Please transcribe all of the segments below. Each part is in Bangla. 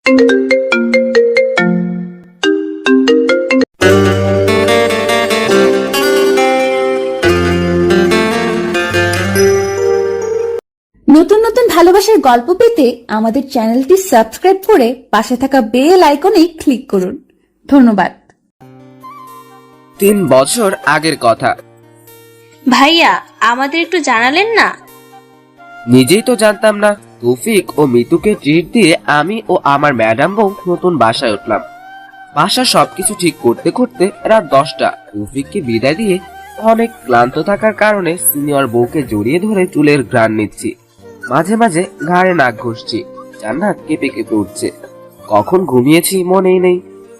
নতুন নতুন ভালোবাসার গল্প পেতে আমাদের চ্যানেলটি সাবস্ক্রাইব করে পাশে থাকা বেল আইকনে ক্লিক করুন। ধন্যবাদ। 3 বছর আগের কথা। ভাইয়া, আমাদের একটু জানালেন না? নিজেই তো জানতাম না। তৌফিক ও মিতুকে ট্রিট দিয়ে আমি ও আমার ম্যাডাম বউ নতুন বাসায় উঠলাম। বাসার সবকিছু ঠিক করতে করতে রাত 10টা। তৌফিককে বিদায় দিয়ে অনেক ক্লান্ত থাকার কারণে সিনিয়র বউকে জড়িয়ে ধরে চুলের ঘ্রাণ নিচ্ছি। মাঝে মাঝে ঘাড়ে নাক ঘষছি। জান্নাত কেঁপে কেঁপে উঠছে। কখন ঘুমিয়েছি মনেই নেই।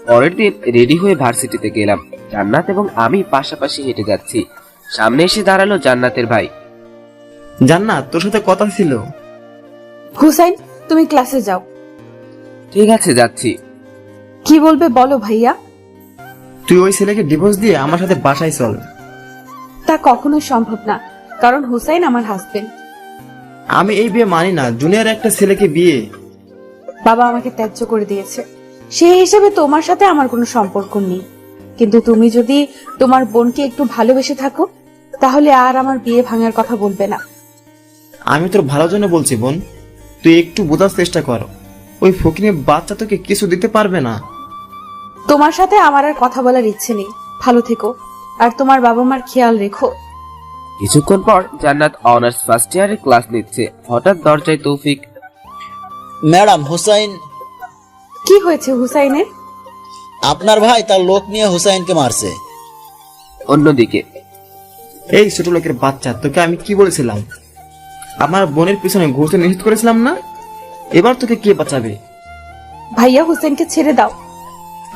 পরের দিন রেডি হয়ে ভার্সিটিতে গেলাম। জান্নাত এবং আমি পাশাপাশি হেঁটে যাচ্ছি। সামনে এসে দাঁড়ালো জান্নাতের ভাই। জান্নাত, তোর সাথে কথা ছিল। হুসাইন, তুমি ক্লাসে যাও। ঠিক আছে, যাচ্ছি। কি বলবে বলো ভাইয়া। তুই ওই ছেলেকে ডিভোর্স দিয়ে আমার সাথে বাসায় চল। তা কখনোই সম্ভব না, কারণ হুসাইন আমার হাজবেন্ড। আমি এই বিয়ে মানি না। জুনিয়র একটা ছেলেকে বিয়ে। বাবা আমাকে ত্যায্য করে দিয়েছে, সেই হিসেবে তোমার সাথে আমার কোনো সম্পর্ক নেই। কিন্তু তুমি যদি তোমার বোনকে একটু ভালোবেসে থাকো, তাহলে আর আমার বিয়ে ভাঙার কথা বলবে না। আমি তোর ভালোর জন্য বলছি বোন, তুই একটু বোঝার চেষ্টা কর। ওই ফকিনের বাচ্চা তোকে কিছু দিতে পারবে না। তোমার সাথে আমার আর কথা বলার ইচ্ছে নেই। ভালো থেকো, আর তোমার বাবা মার খেয়াল রেখো। কিছুক্ষণ পর জান্নাত অনার্স ফার্স্ট ইয়ারে ক্লাস নিচ্ছে। হঠাৎ দরজায় তৌফিক। ম্যাডাম, হুসাইন। কি হয়েছে হুসাইনের? আপনার ভাই তার লোক নিয়ে হুসাইনকে মারছে। অন্যদিকে, এই ছোট লোকের বাচ্চা, তোকে আমি কি বলেছিলাম? আমার বোনের পিছনে ঘুরতে নিষেধ করেছিলাম না? এবার তোকে কে বাঁচাবে? ভাইয়া, হুসাইনকে ছেড়ে দাও।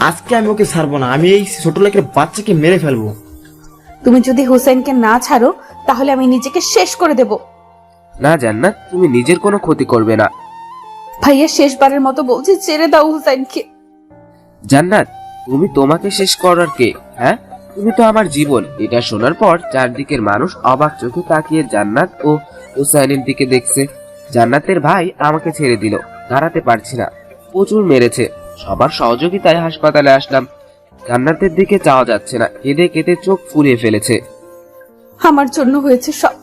আজকে আমি ওকে ছাড়বো না। আমি এই ছোট লোকের বাচ্চাকে মেরে ফেলবো। তুমি যদি হুসাইনকে না ছাড়ো, তাহলে আমি নিজেকে শেষ করে দেব। না জান্নাত, তুমি নিজের কোনো ক্ষতি করবে না। ভাইয়া, শেষবারের মতো বলছি, ছেড়ে দাও হুসাইনকে। জান্নাত, তুমি তোমাকে শেষ করার কে? হ্যাঁ, তুমি তো আমার জীবন। এটা শোনার পর চারদিকের মানুষ অবাক চোখে তাকিয়ে জান্নাত ও হুসাইনের দিকে দেখছে। জান্নাতের ভাই আমাকে ছেড়ে দিল। দাঁড়াতে পারছি না, প্রচুর মেরেছে। সবার সহযোগিতায় হাসপাতালে আসলাম। জান্নাতের দিকে চাওয়া যাচ্ছে না। কেঁদে কেঁদে চোখ ফুলিয়ে ফেলেছে। আমার জন্য হয়েছে সব।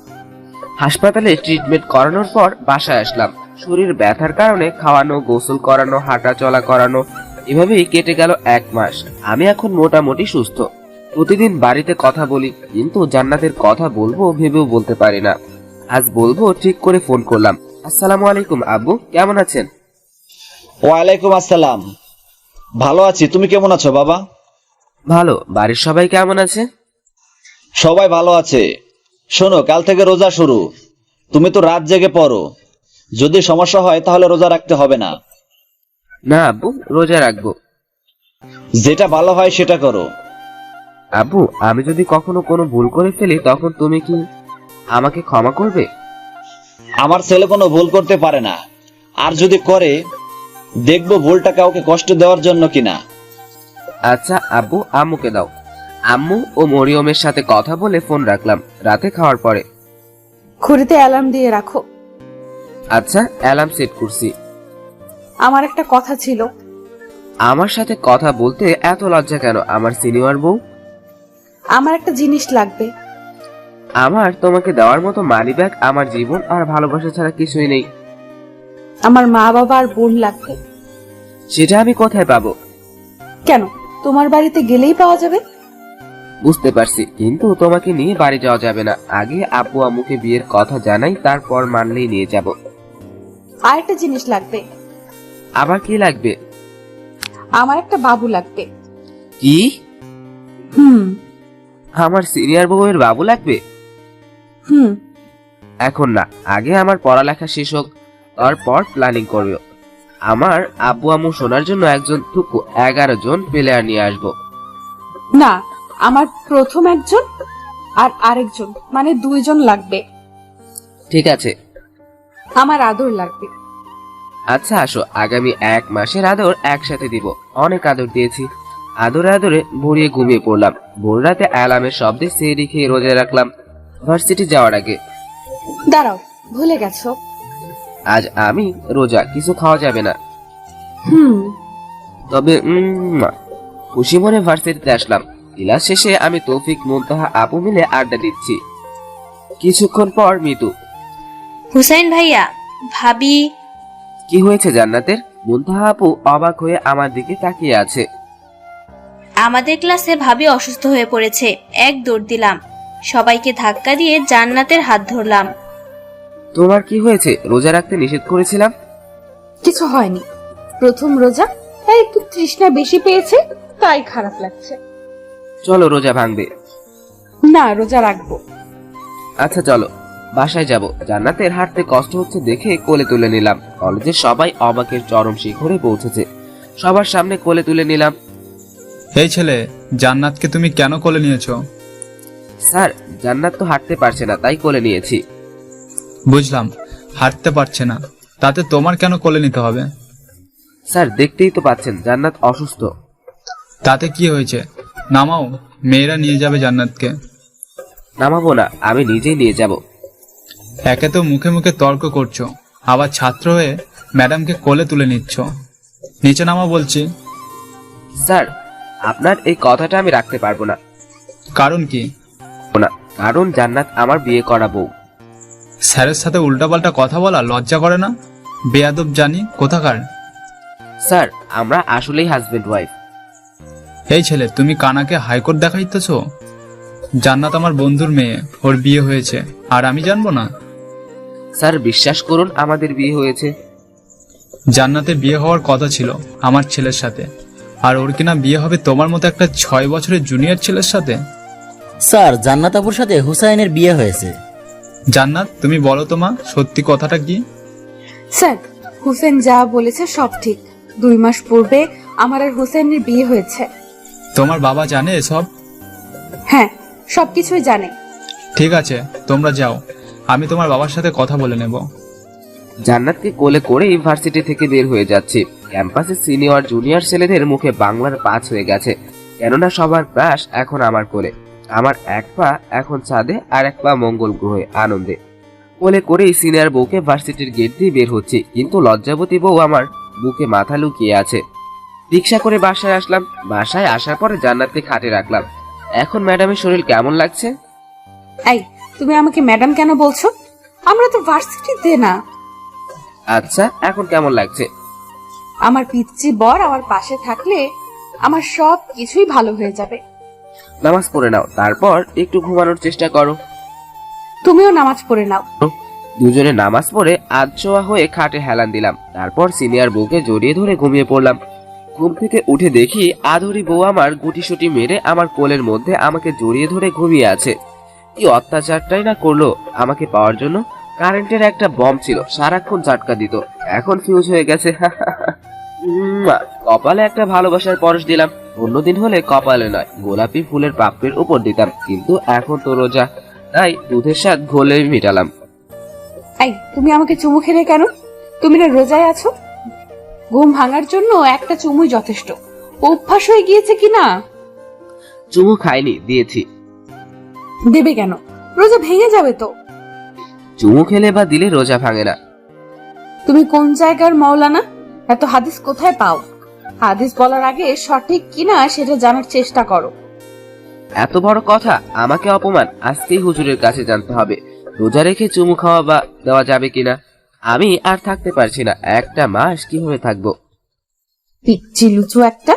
হাসপাতালে ট্রিটমেন্ট করানোর পর বাসায় আসলাম। শরীর ব্যথার কারণে খাওয়ানো, গোসল করানো, হাঁটা চলা করানো, এভাবেই কেটে গেল 1 মাস। আমি এখন মোটামুটি সুস্থ। প্রতিদিন বাড়িতে কথা বলি, কিন্তু জান্নাতের কথা বলবো ভেবেও বলতে পারি না। আজ বলবো ঠিক করে ফোন করলাম। আসসালামু আলাইকুম আব্বু, কেমন আছেন? ওয়ালাইকুম আসসালাম। ভালো আছি, তুমি কেমন আছো বাবা? ভালো। বাড়ির সবাই কেমন আছে? সবাই ভালো আছে। শোনো, কাল থেকে রোজা শুরু। তুমি তো রাত জেগে পড়ো। যদি সমস্যা হয় তাহলে রোজা রাখতে হবে না। না আব্বু, রোজা রাখবো। যেটা ভালো হয় সেটা করো। আব্বু, আমি যদি কখনো কোনো ভুল করে ফেলি, তখন তুমি কি আমাকে ক্ষমা করবে? আমার ছেলে কোনো ভুল করতে পারে না, আর যদি করে দেখবো ভুলটা কাউকে কষ্ট দেওয়ার জন্য কিনা। আচ্ছা আব্বু, আম্মুকে দাও। আম্মু ও মরিয়মের সাথে কথা বলে ফোন রাখলাম। রাতে খাওয়ার পরে। ঘড়িতে অ্যালার্ম দিয়ে রাখো। আচ্ছা, অ্যালার্ম সেট করছি। আমার একটা কথা ছিল। আমার সাথে কথা বলতে এত লজ্জা কেন আমার সিনিয়র বউ? আমার একটা জিনিস লাগবে। আমার তোমাকে দেওয়ার মতো মানি ব্যাগ, আমার জীবন আর ভালোবাসা ছাড়া কিছুই নেই। আমার মা বাবা আর বোন লাগবে। সেটা আমি কোথায় পাবো? কেন, তোমার বাড়িতে গেলেই পাওয়া যাবে। বুঝতে পারছি, কিন্তু তোমাকে নিয়ে বাড়ি যাওয়া যাবে না। আগে আব্বু আম্মুকে বিয়ের কথা জানাই, তারপর মানলেই নিয়ে যাব। আর একটা জিনিস লাগবে। আবার কি লাগবে? আমার একটা বাবু লাগবে। কি? হুম আমার সিনিয়র বউয়ের বাবু লাগবে? হুম এখন না, আগে আমার পড়ালেখা শেষ হোক, তারপর প্ল্যানিং করবে। আমার আব্বু আম্মু শোনার জন্য একজন টুকু 11 জন প্লেয়ার নিয়ে আসবো। না, আমার প্রথম একজন আর আরেকজন, মানে 2 জন লাগবে। ঠিক আছে। আমার আদর লাগবে। আচ্ছা আসো, আগামী 1 মাসের আদর একসাথে দিব। অনেক আদর দিয়েছি। আদরে আদরে ভরিয়ে ঘুমিয়ে পড়লাম। ভোর রাতে অ্যালার্মের শব্দে সেহরি খেয়ে রোজা রাখলাম ভার্সিটি যাওয়ার আগে। দাঁড়াও, ভুলে গেছো। আজ আমি রোজা, কিছু খাওয়া যাবে না। তবে খুশি মনে ভার্সিটিতে আসলাম। ক্লাস শেষে আমি তৌফিক, মুনতাহা, আপু মিলে আড্ডা দিচ্ছি। কিছুক্ষণ পর মিতু। হুসাইন ভাইয়া, ভাবি। কি হয়েছে জান্নাতের? মুনতাহা আপু অবাক হয়ে আমার দিকে তাকিয়ে আছে। আমাদের ক্লাসে ভাবি অসুস্থ হয়ে পড়েছে, এক দৌড় দিলাম, সবাইকে ধাক্কা দিয়ে জান্নাতের হাত ধরলাম। তোমার কি হয়েছে? রোজা রাখতে নিষেধ করেছিলাম। কিছু হয়নি, প্রথম রোজা, তাই একটু তৃষ্ণা বেশি পেয়েছে, তাই খারাপ লাগছে। চলো রোজা ভাঙবে। না, রোজা রাখবো। আচ্ছা চলো, বাসায় যাব। জান্নাতের হাঁটতে কষ্ট হচ্ছে দেখে কোলে তুলে নিলাম। কলেজের সবাই অবাকের চরম শিখরে পৌঁছেছে, সবার সামনে কোলে তুলে নিলাম। এই ছেলে, জান্নাতকে তুমি কেন কোলে নিয়েছো? স্যার, জান্নাত তো হাঁটতে পারছে না, তাই কোলে নিয়েছি। বুঝলাম, হাঁটতে পারছে না, তাতে তোমার কেন কোলে নিতে হবে? স্যার, দেখতেই তো পাচ্ছেন জান্নাত অসুস্থ। তাতে কি হয়েছে? নামাও, মেয়েরা নিয়ে যাবে জান্নাতকে। নামাবো না, আমি নিজেই নিয়ে যাব। একে তো মুখে মুখে তর্ক করছো, আবার ছাত্র হয়ে ম্যাডামকে কোলে তুলে নিচ্ছ। নিচে নামাও বলছি। স্যার, আপনার এই কথাটা আমি রাখতে পারবো না। কারণ কি? না, কারণ জান্নাত আমার বিয়ে করা বউ। স্যারের সাথে উল্টাপাল্টা কথা বলা লজ্জা করে না? বেয়াদব জানি কোথাকার। স্যার, আমরা আসলেই হাজবেন্ড ওয়াইফ। এই ছেলে, তুমি কানাকে হাইকোর্ট দেখাইতেছ? জান্নাত আমার বন্ধুর মেয়ে, ওর বিয়ে হয়েছে, আর আমি জানবো না? স্যার, বিশ্বাস করুন, আমাদের বিয়ে হয়েছে। জান্নাতের বিয়ে হওয়ার কথা ছিল আমার ছেলের সাথে, আর ওর কিনা বিয়ে হবে তোমার মতো একটা 6 বছরের জুনিয়র ছেলের সাথে। স্যার, জান্নাত আপুর সাথে হুসাইনের বিয়ে হয়েছে। জান্নাত, তুমি বলো তো মা, সত্যি কথাটা কি? স্যার, হুসেন যা বলেছে সব ঠিক। 2 মাস পূর্বে আমার আর হুসেনের বিয়ে হয়েছে। তোমার বাবা জানে এসব? হ্যাঁ, সবকিছুই জানে। ঠিক আছে, তোমরা যাও, আমি তোমার বাবার সাথে কথা বলে নেব। জান্নাতকে কোলে করে ইউনিভার্সিটি থেকে বের হয়ে যাচ্ছি। ক্যাম্পাসে সিনিয়র জুনিয়র ছেলেদের মুখে বাংলার পাঁচ হয়ে গেছে, কেননা সবার ক্রাশ এখন আমার কোলে। আমার এক পা এখন ছাদে, আর এক পা মঙ্গল গ্রহে আনন্দে। কোলে করেই সিনিয়র বউকে ভার্সিটির গেট দিয়ে বের হচ্ছি, কিন্তু লজ্জাবতী বউ আমার বুকে মাথা লুকিয়ে আছে। রিক্সা করে বাসায় আসলাম। বাসায় আসার পরে জান্নাতকে খাটে রাখলাম। এখন ম্যাডামের শরীর কেমন লাগছে? এই, তুমি আমাকে ম্যাডাম কেন বলছো? আমরা তো ভার্সিটিতে না। আচ্ছা, এখন কেমন লাগছে? আমার পিচ্চি বর আমার পাশে থাকলে আমার সব কিছুই ভালো হয়ে যাবে। নামাজ পড়ে নাও, তারপর একটু ঘুমানোর চেষ্টা করো। তুমিও নামাজ পড়ে নাও। দুজনে নামাজ পড়ে আধশোয়া হয়ে খাটে হেলান দিলাম। তারপর সিনিয়র বউকে জড়িয়ে ধরে ঘুমিয়ে পড়লাম। ঘুম থেকে উঠে দেখি আধুরি বউ আমার গুটিসুটি মেরে আমার কোলের মধ্যে আমাকে জড়িয়ে ধরে ঘুমিয়ে আছে। কি অত্যাচারটাই না করলো আমাকে পাওয়ার জন্য। কারেন্টের একটা বম ছিল, সারাক্ষণ ঝাটকা দিত, এখন ফিউজ হয়ে গেছে। কপালে একটা ভালোবাসার পরশ দিলাম। অন্যদিন হলে কপালে নয়, গোলাপি ফুলের পাপড়ির উপর দিতাম, কিন্তু এখন তো রোজা, তাই দুধের স্বাদ ঘোলে মিটালাম। এই, তুমি আমাকে চুমু খেলে কেন? তুমি না রোজায় আছো? ঘুম ভাঙার জন্য একটা চুমুই যথেষ্ট। অভ্যাস হয়ে গিয়েছে কিনা? চুমু খাইনি, দিয়েছি। দেবে কেন? রোজা ভেঙে যাবে তো। চুমু খেলে বা দিলে রোজা ভাঙে না। তুমি কোন জায়গার মাওলানা? এত হাদিস কোথায় পাও? হাদিস বলার আগে সঠিক কিনা সেটা জানার চেষ্টা করো। এত বড় কথা, আমাকে অপমান আজকেই হুজুরের কাছে জানতে হবে। রোজা রেখে চুমু খাওয়া বা দেওয়া যাবে কিনা। আমি আর থাকতে পারছি না, একটা মাস কিভাবে থাকবো। পিচ্চি লুচু একটা।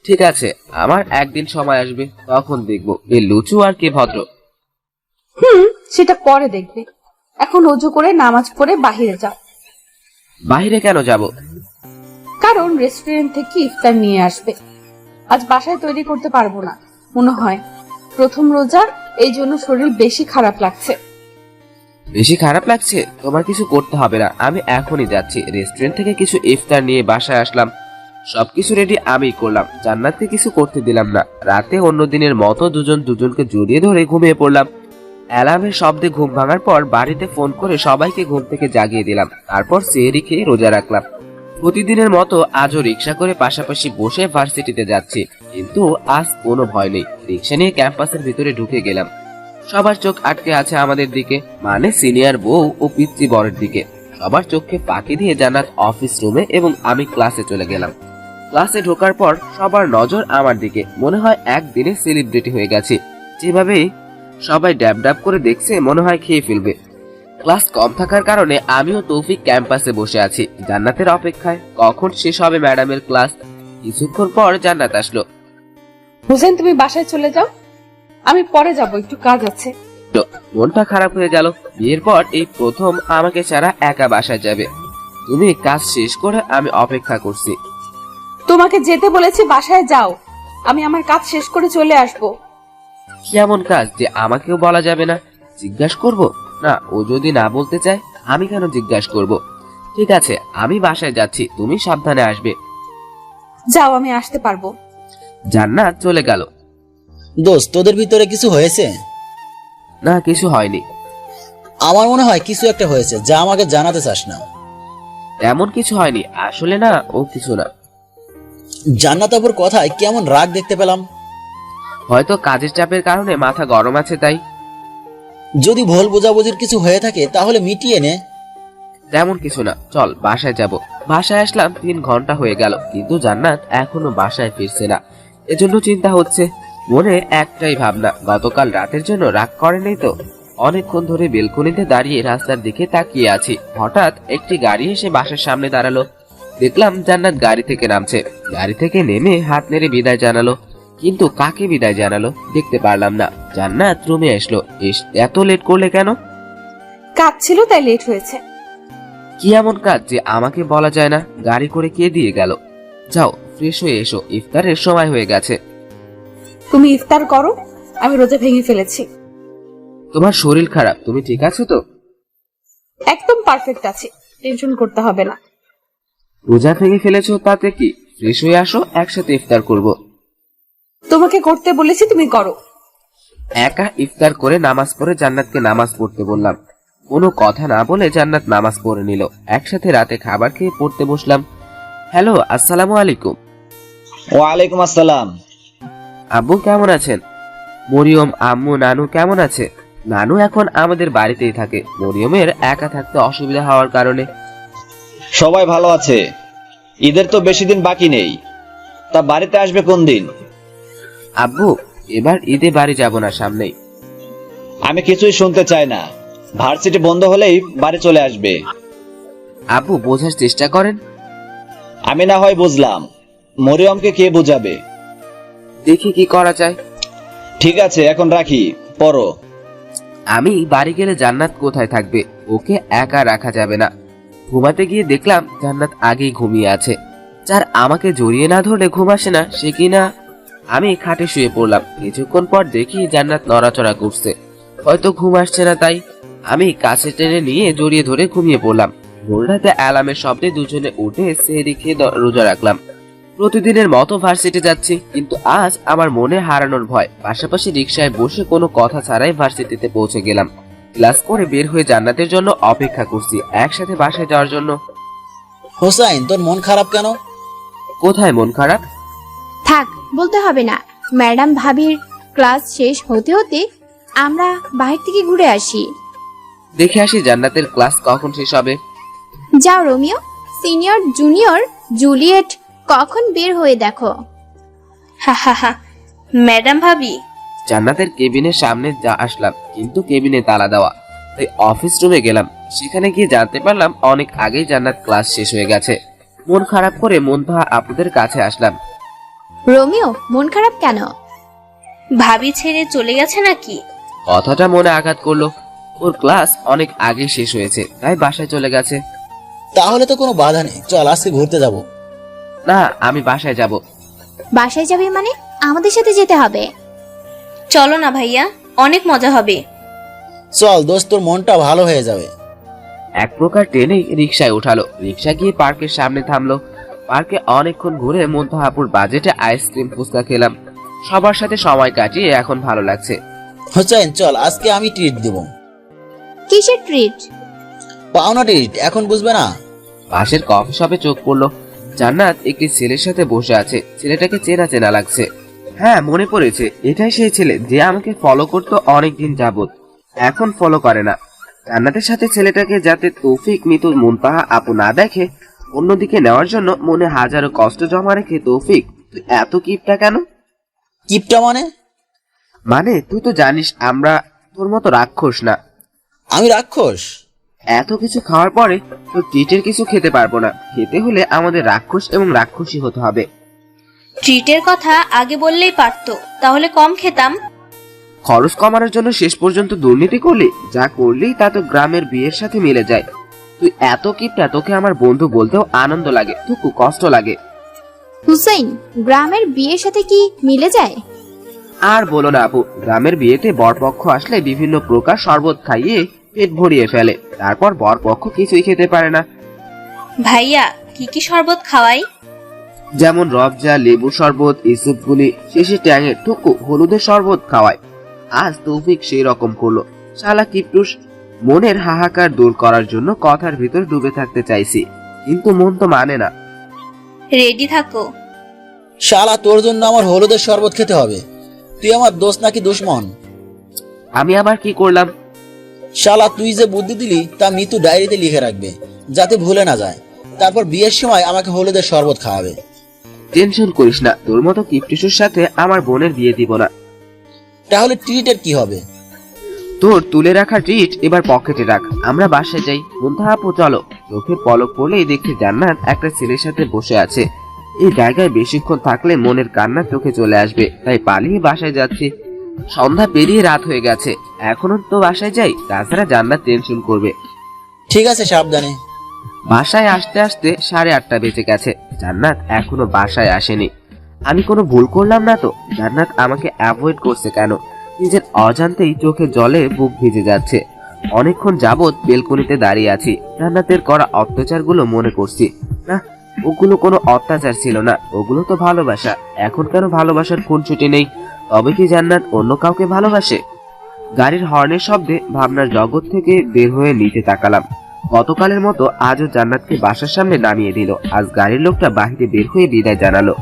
ঠিক আছে, আমার একদিন সময় আসবে, তখন দেখবো এ লুচু আর কে ভদ্র। সেটা পরে দেখবে। এখন ওযু করে নামাজ পড়ে বাহিরে যাও। বাইরে কেন যাব? কারণ রেস্টুরেন্ট থেকে ইফতার নিয়ে আসবে। আজ বাসায় তৈরি করতে পারবো না মনে হয়। প্রথম রোজা, এই জন্য শরীর বেশি খারাপ লাগছে। বেশি খারাপ লাগছে? তোমার কিছু করতে হবে না, আমি এখনই যাচ্ছি। রেস্টুরেন্ট থেকে কিছু ইফতার নিয়ে বাসায় আসলাম। সবকিছু রেডি আমি করলাম, জান্নাতকে কিছু করতে দিলাম না। রাতে অন্য দিনের মতো দুজন দুজনকে জড়িয়ে ধরে ঘুমিয়ে পড়লাম। অ্যালার্মের শব্দে ঘুম ভাঙার পর বাড়িতে ফোন করে সবাইকে ঘুম থেকে জাগিয়ে দিলাম। তারপর সেহরি খেয়ে রোজা রাখলাম। প্রতিদিনের মতো আজও রিক্সা করে পাশাপাশি বসে ভার্সিটিতে যাচ্ছি, কিন্তু আজ কোনো ভয় নেই। রিক্সা নিয়ে ক্যাম্পাসের ভিতরে ঢুকে গেলাম। সবার চোখ আটকে আছে আমাদের দিকে, মানে সিনিয়র বউ ও পিচ্চি বরের দিকে। সবার চোখে ফাঁকি দিয়ে জান্নাত অফিস রুমে এবং আমি ক্লাসে চলে গেলাম। ক্লাসে ঢোকার পর সবার নজর আমার দিকে। মনে হয় একদিনে সেলিব্রিটি হয়ে গেছে। যেভাবে সবাই ড্যাব ড্যাব করে দেখছে মনে হয় খেয়ে ফেলবে। ক্লাস কম থাকার কারণে আমিও তৌফিক ক্যাম্পাসে বসে আছি জান্নাতের অপেক্ষায় কখন শেষ হবে ম্যাডামের ক্লাস। কিছুক্ষণ পর জান্নাত আসলো। হোসেন, তুমি বাসায় চলে যাও, আমি পরে যাব, একটু কাজ আছে। মনটা খারাপ হয়ে গেল। বিয়ের পর এই প্রথম আমাকে ছাড়া একা বাসায় যাবে। তুমি কাজ শেষ করে আমি অপেক্ষা করছি। তোমাকে যেতে বলেছি, বাসায় যাও, আমি আমার কাজ শেষ করে চলে আসব। কি এমন কাজ যে আমাকেও বলা যাবে না? জিজ্ঞাসা করব না? ও যদি না বলতে চায় আমি কেন জিজ্ঞাসা করব? ঠিক আছে, আমি বাসায় যাচ্ছি, তুমি সাবধানে আসবে। যাও, আমি আসতে পারবো। জান্নাত চলে গেল। দোস্ত, তোদের ভিতরে কিছু হয়েছে? না, কিছু হয়নি। আমার মনে হয় কিছু একটা হয়েছে যা আমাকে জানাতে চাস না। এমন কিছু হয়নি আসলে। না, ও কিছু না। জান্নাত আপুর কথায় কেমন রাগ দেখতে পেলাম। হয়তো কাজের চাপের কারণে মাথা গরম আছে তাই। যদি ভুল বোঝাবুঝির কিছু হয়ে থাকে তাহলে মিটিয়ে নে। তেমন কিছু না, চল বাসায় যাব। বাসায় আসলাম 3 ঘন্টা হয়ে গেল, কিন্তু জান্নাত এখনো বাসায় ফিরছে না। এজন্য চিন্তা হচ্ছে। মনে একটাই ভাবনা, গতকাল রাতের জন্য রাগ করেনি তো? অনেকক্ষণ ধরে বেলকনিতে দাঁড়িয়ে রাস্তার দিকে তাকিয়ে আছি। হঠাৎ একটি গাড়ি এসে বাসার সামনে দাঁড়ালো। দেখলাম জান্নাত গাড়ি থেকে নামছে। গাড়ি থেকে নেমে হাত নেড়ে বিদায় জানালো, কিন্তু কাকে বিদায় জানালো দেখতে পারলাম না। জান্নাত রুমে আসলো। এত লেট করলে কেন? কাজ ছিল তাই লেট হয়েছে। কি এমন কাজ যে আমাকে বলা যায় না? গাড়ি করে কে দিয়ে গেল? যাও ফ্রেশ হয়ে এসো, ইফতারের সময় হয়ে গেছে। তুমি ইফতার করো, আমি রোজা ভেঙে ফেলেছি। তোমার শরীর খারাপ, তুমি ঠিক আছো তো? একদম পারফেক্ট আছি, টেনশন করতে হবে না। রোজা ভেঙে ফেলেছো তাতে কি? ফ্রেশ হয়ে আসো, একসাথে ইফতার করব। তোমাকে করতে বলেছি, তুমি করো। একা ইফতার করে নামাজ পড়ে জান্নাতকে নামাজ পড়তে বললাম। কোনো কথা না বলে জান্নাত নামাজ পড়ে নিল। একসাথে রাতে খাবার খেয়ে পড়তে বসলাম। হ্যালো, আসসালামু আলাইকুম। ওয়ালাইকুম আসসালাম। আব্বু কেমন আছেন? মরিয়ম, আম্মু, নানু কেমন আছে? নানু এখন আমাদের বাড়িতেই থাকে, মরিয়মের একা থাকতে অসুবিধা হওয়ার কারণে। সবাই ভালো আছে। ঈদের তো বেশি দিন বাকি নেই, তা বাড়িতে আসবে কোন দিন? আব্বু, এবার ঈদে বাড়ি যাব না, সামনেই। আমি কিছুই শুনতে চাই না। ভার্সিটি বন্ধ হলেই বাড়ি চলে আসবে। আব্বু, বোঝার চেষ্টা করেন। আমি না হয় বুঝলাম, মরিয়মকে কে বুঝাবে? দেখি কি করা যায়। ঠিক আছে, এখন রাখি, পড়ো। আমি বাড়ি গেলে জান্নাত কোথায় থাকবে? ওকে একা রাখা যাবে না। ঘুমাতে গিয়ে দেখলাম জান্নাত আগেই ঘুমিয়ে আছে। যার আমাকে জড়িয়ে না ধরলে ঘুম আসে না সে কিনা। আমি খাটে শুয়ে পড়লাম। কিছুক্ষণ পর দেখি জান্নাত নড়াচড়া করছে, হয়তো ঘুম আসছে না তাই। আমি কাছে টেনে নিয়ে জড়িয়ে ধরে ঘুমিয়ে পড়লাম। ভোর রাতে অ্যালার্মের শব্দে দুজনে উঠে সেহরি খেয়ে রোজা রাখলাম। প্রতিদিনের মতো ভার্সিটি যাচ্ছি, কিন্তু আজ আমার মনে হারানোর ভয়। পাশাপাশি রিকশায় বসে কোনো কথা ছাড়াই ভার্সিটিতে পৌঁছে গেলাম। ক্লাস করে বের হয়ে জান্নাতের জন্য অপেক্ষা করছি, একসাথে বাসায় যাওয়ার জন্য। হোসাইন, তোর মন খারাপ কেন? কোথায় মন খারাপ? থাক, বলতে হবে না। ম্যাডাম ভাবির ক্লাস শেষ হতে হতে আমরা বাহির থেকে ঘুরে আসি। দেখে আসি জান্নাতের ক্লাস কখন শেষ হবে। যাও রোমিও, সিনিয়র জুনিয়র জুলিয়েট কখন বের হয়ে দেখো। হা হা হা। ম্যাডাম ভাবি, জান্নাতের কেবিনের সামনে যা আসলাম, কিন্তু কেবিনে তালা দেওয়া। তাই অফিস রুমে গেলাম। সেখানে গিয়ে জানতে পারলাম অনেক আগেই জান্নাত ক্লাস শেষ হয়ে গেছে। মন খারাপ করে মনভা আপুদের কাছে আসলাম। রোমিও, মন খারাপ কেন? ভাবি ছেড়ে চলে গেছে নাকি? কথাটা মনে আঘাত করলো। ওর ক্লাস অনেক আগে শেষ হয়েছে, তাই বাসায় চলে গেছে। তাহলে তো কোনো বাধা নেই, চল আজকে ঘুরতে যাব। না, আমি বাসায় যাব। বাসায় যাবে মানে? আমাদের সাথে যেতে হবে। চলো না ভাইয়া, অনেক মজা হবে। চল দোস্ত, তোর মনটা ভালো হয়ে যাবে। এক প্রকার টেনেই রিকশায় উঠালো। রিকশা গিয়ে পার্কের সামনে থামলো। পার্কে অনেকক্ষণ ঘুরে মন্থা আপুর বাজেটে আইসক্রিম ফুচকা খেলাম। সবার সাথে সময় কাটিয়ে এখন ভালো লাগছে। হোসাইন, চল আজকে আমি ট্রিট দেব। কিসের ট্রিট? পাওনা ট্রিট, এখন বুঝবে না? পাশের কফি শপে চোখ পড়লো। জান্নাত একটি ছেলের সাথে বসে আছে। ছেলেটাকে চেনা চেনা লাগছে। হ্যাঁ, মনে পড়েছে, এটাই সেই ছেলে যে আমাকে ফলো করতো অনেকদিন যাবত, এখন ফলো করে না। জান্নাতের সাথে ছেলেটাকে যাতে তৌফিক, মিতু, মুনতাহা আপু না দেখে অন্যদিকে নেওয়ার জন্য মনে হাজারো কষ্ট জমা রেখে, তৌফিক তুই এত কিপটা কেন? কিপটা মানে? মানে তুই তো জানিস আমরা তোর মতো রাক্ষস না। আমি রাক্ষস? এত কিছু খাওয়ার পরে তো ট্রিটের কিছু খেতে পারবো না। খেতে হলে আমাদের রাক্ষস এবং রাক্ষসী হতে হবে। ট্রিটের কথা আগে বললেই পারতো, তাহলে কম খেতাম। খরচ কমানোর জন্য শেষ পর্যন্ত দুর্নীতি করলি? যা করলি তা তো গ্রামের বিয়ের সাথে মিলে যায়। তুই এত কিপটা, তোকে আমার বন্ধু বলতেও আনন্দ লাগে, টুকু কষ্ট লাগে। হুসাইন, গ্রামের বিয়ের সাথে কি মিলে যায়? আর বলো না আপু, গ্রামের বিয়েতে বরপক্ষ আসলে বিভিন্ন প্রকার শরবত খাইয়ে পেট ভরিয়ে ফেলে, তারপর বরপক্ষ কিছুই খেতে পারে না। ভাইয়া কি কি শরবত খাওয়াই? যেমন রবজা, লেবু শরবত, ইসুপগুলি, শেষে ট্যাঙের টুকু হলুদের শরবত খাওয়ায়। আজ তৌফিক সেই রকম করলো। শালা কিপটুস। মনের হাহাকার দূর করার জন্য কথার ভিতর ডুবে থাকতে চাইছি, কিন্তু মন তো মানে না। রেডি থাকো। শালা, তোর জন্য আমার হলুদের শরবত খেতে হবে? তুই আমার দোস্ত নাকি দুশ্মন? আমি আবার কি করলাম? শালা, তুই যে বুদ্ধি দিলি তা মিতু ডায়েরিতে লিখে রাখবে, যাতে ভুলে না যায়। তারপর বিয়ের সময় আমাকে হলুদের শরবত খাওয়াবে। টেনশন করিস না, তোর মতো কিপটুসের সাথে আমার বোনের বিয়ে দিব না। তাহলে ট্রিটের কি হবে? তোর তুলে রাখা ট্রিট এবার পকেটে রাখ, আমরা বাসায় যাই। মুনতাহা আপু চলো। চোখের পলক পড়লেই দেখি জান্নাত একটা ছেলের সাথে বসে আছে। এই জায়গায় বেশিক্ষণ থাকলে মনের কান্না চোখে চলে আসবে, তাই পালিয়ে বাসায় যাচ্ছি। সন্ধ্যা পেরিয়ে রাত হয়ে গেছে, এখনো তো বাসায় যাই, তাছাড়া জান্নাত টেনশন করবে। ঠিক আছে, সাবধানে। বাসায় আসতে আসতে 8:30 বেজে গেছে, জান্নাত এখনো বাসায় আসেনি। আমি কোনো ভুল করলাম না তো? জান্নাত আমাকে অ্যাভয়েড করছে কেন? নিজের অজান্তেই চোখে জলে বুক ভিজে যাচ্ছে। অনেকক্ষণ যাবৎ বেলকনিতে দাঁড়িয়ে আছি, জান্নাতের করা অত্যাচারগুলো মনে করছি। না, ওগুলো কোনো অত্যাচার ছিল না, ওগুলো তো ভালোবাসা। এখন কেন ভালোবাসার খুনসুটি নেই? তবে কি জান্নাত অন্য কাউকে ভালোবাসে? গাড়ির হর্নের শব্দে ভাবনার জগৎ থেকে বের হয়ে নিচে তাকালাম। গতকালের মতো আজও জান্নাতকে বাসার সামনে নামিয়ে দিল। আজ গাড়ির লোকটা বাহিরে বের হয়ে বিদায় জানালো।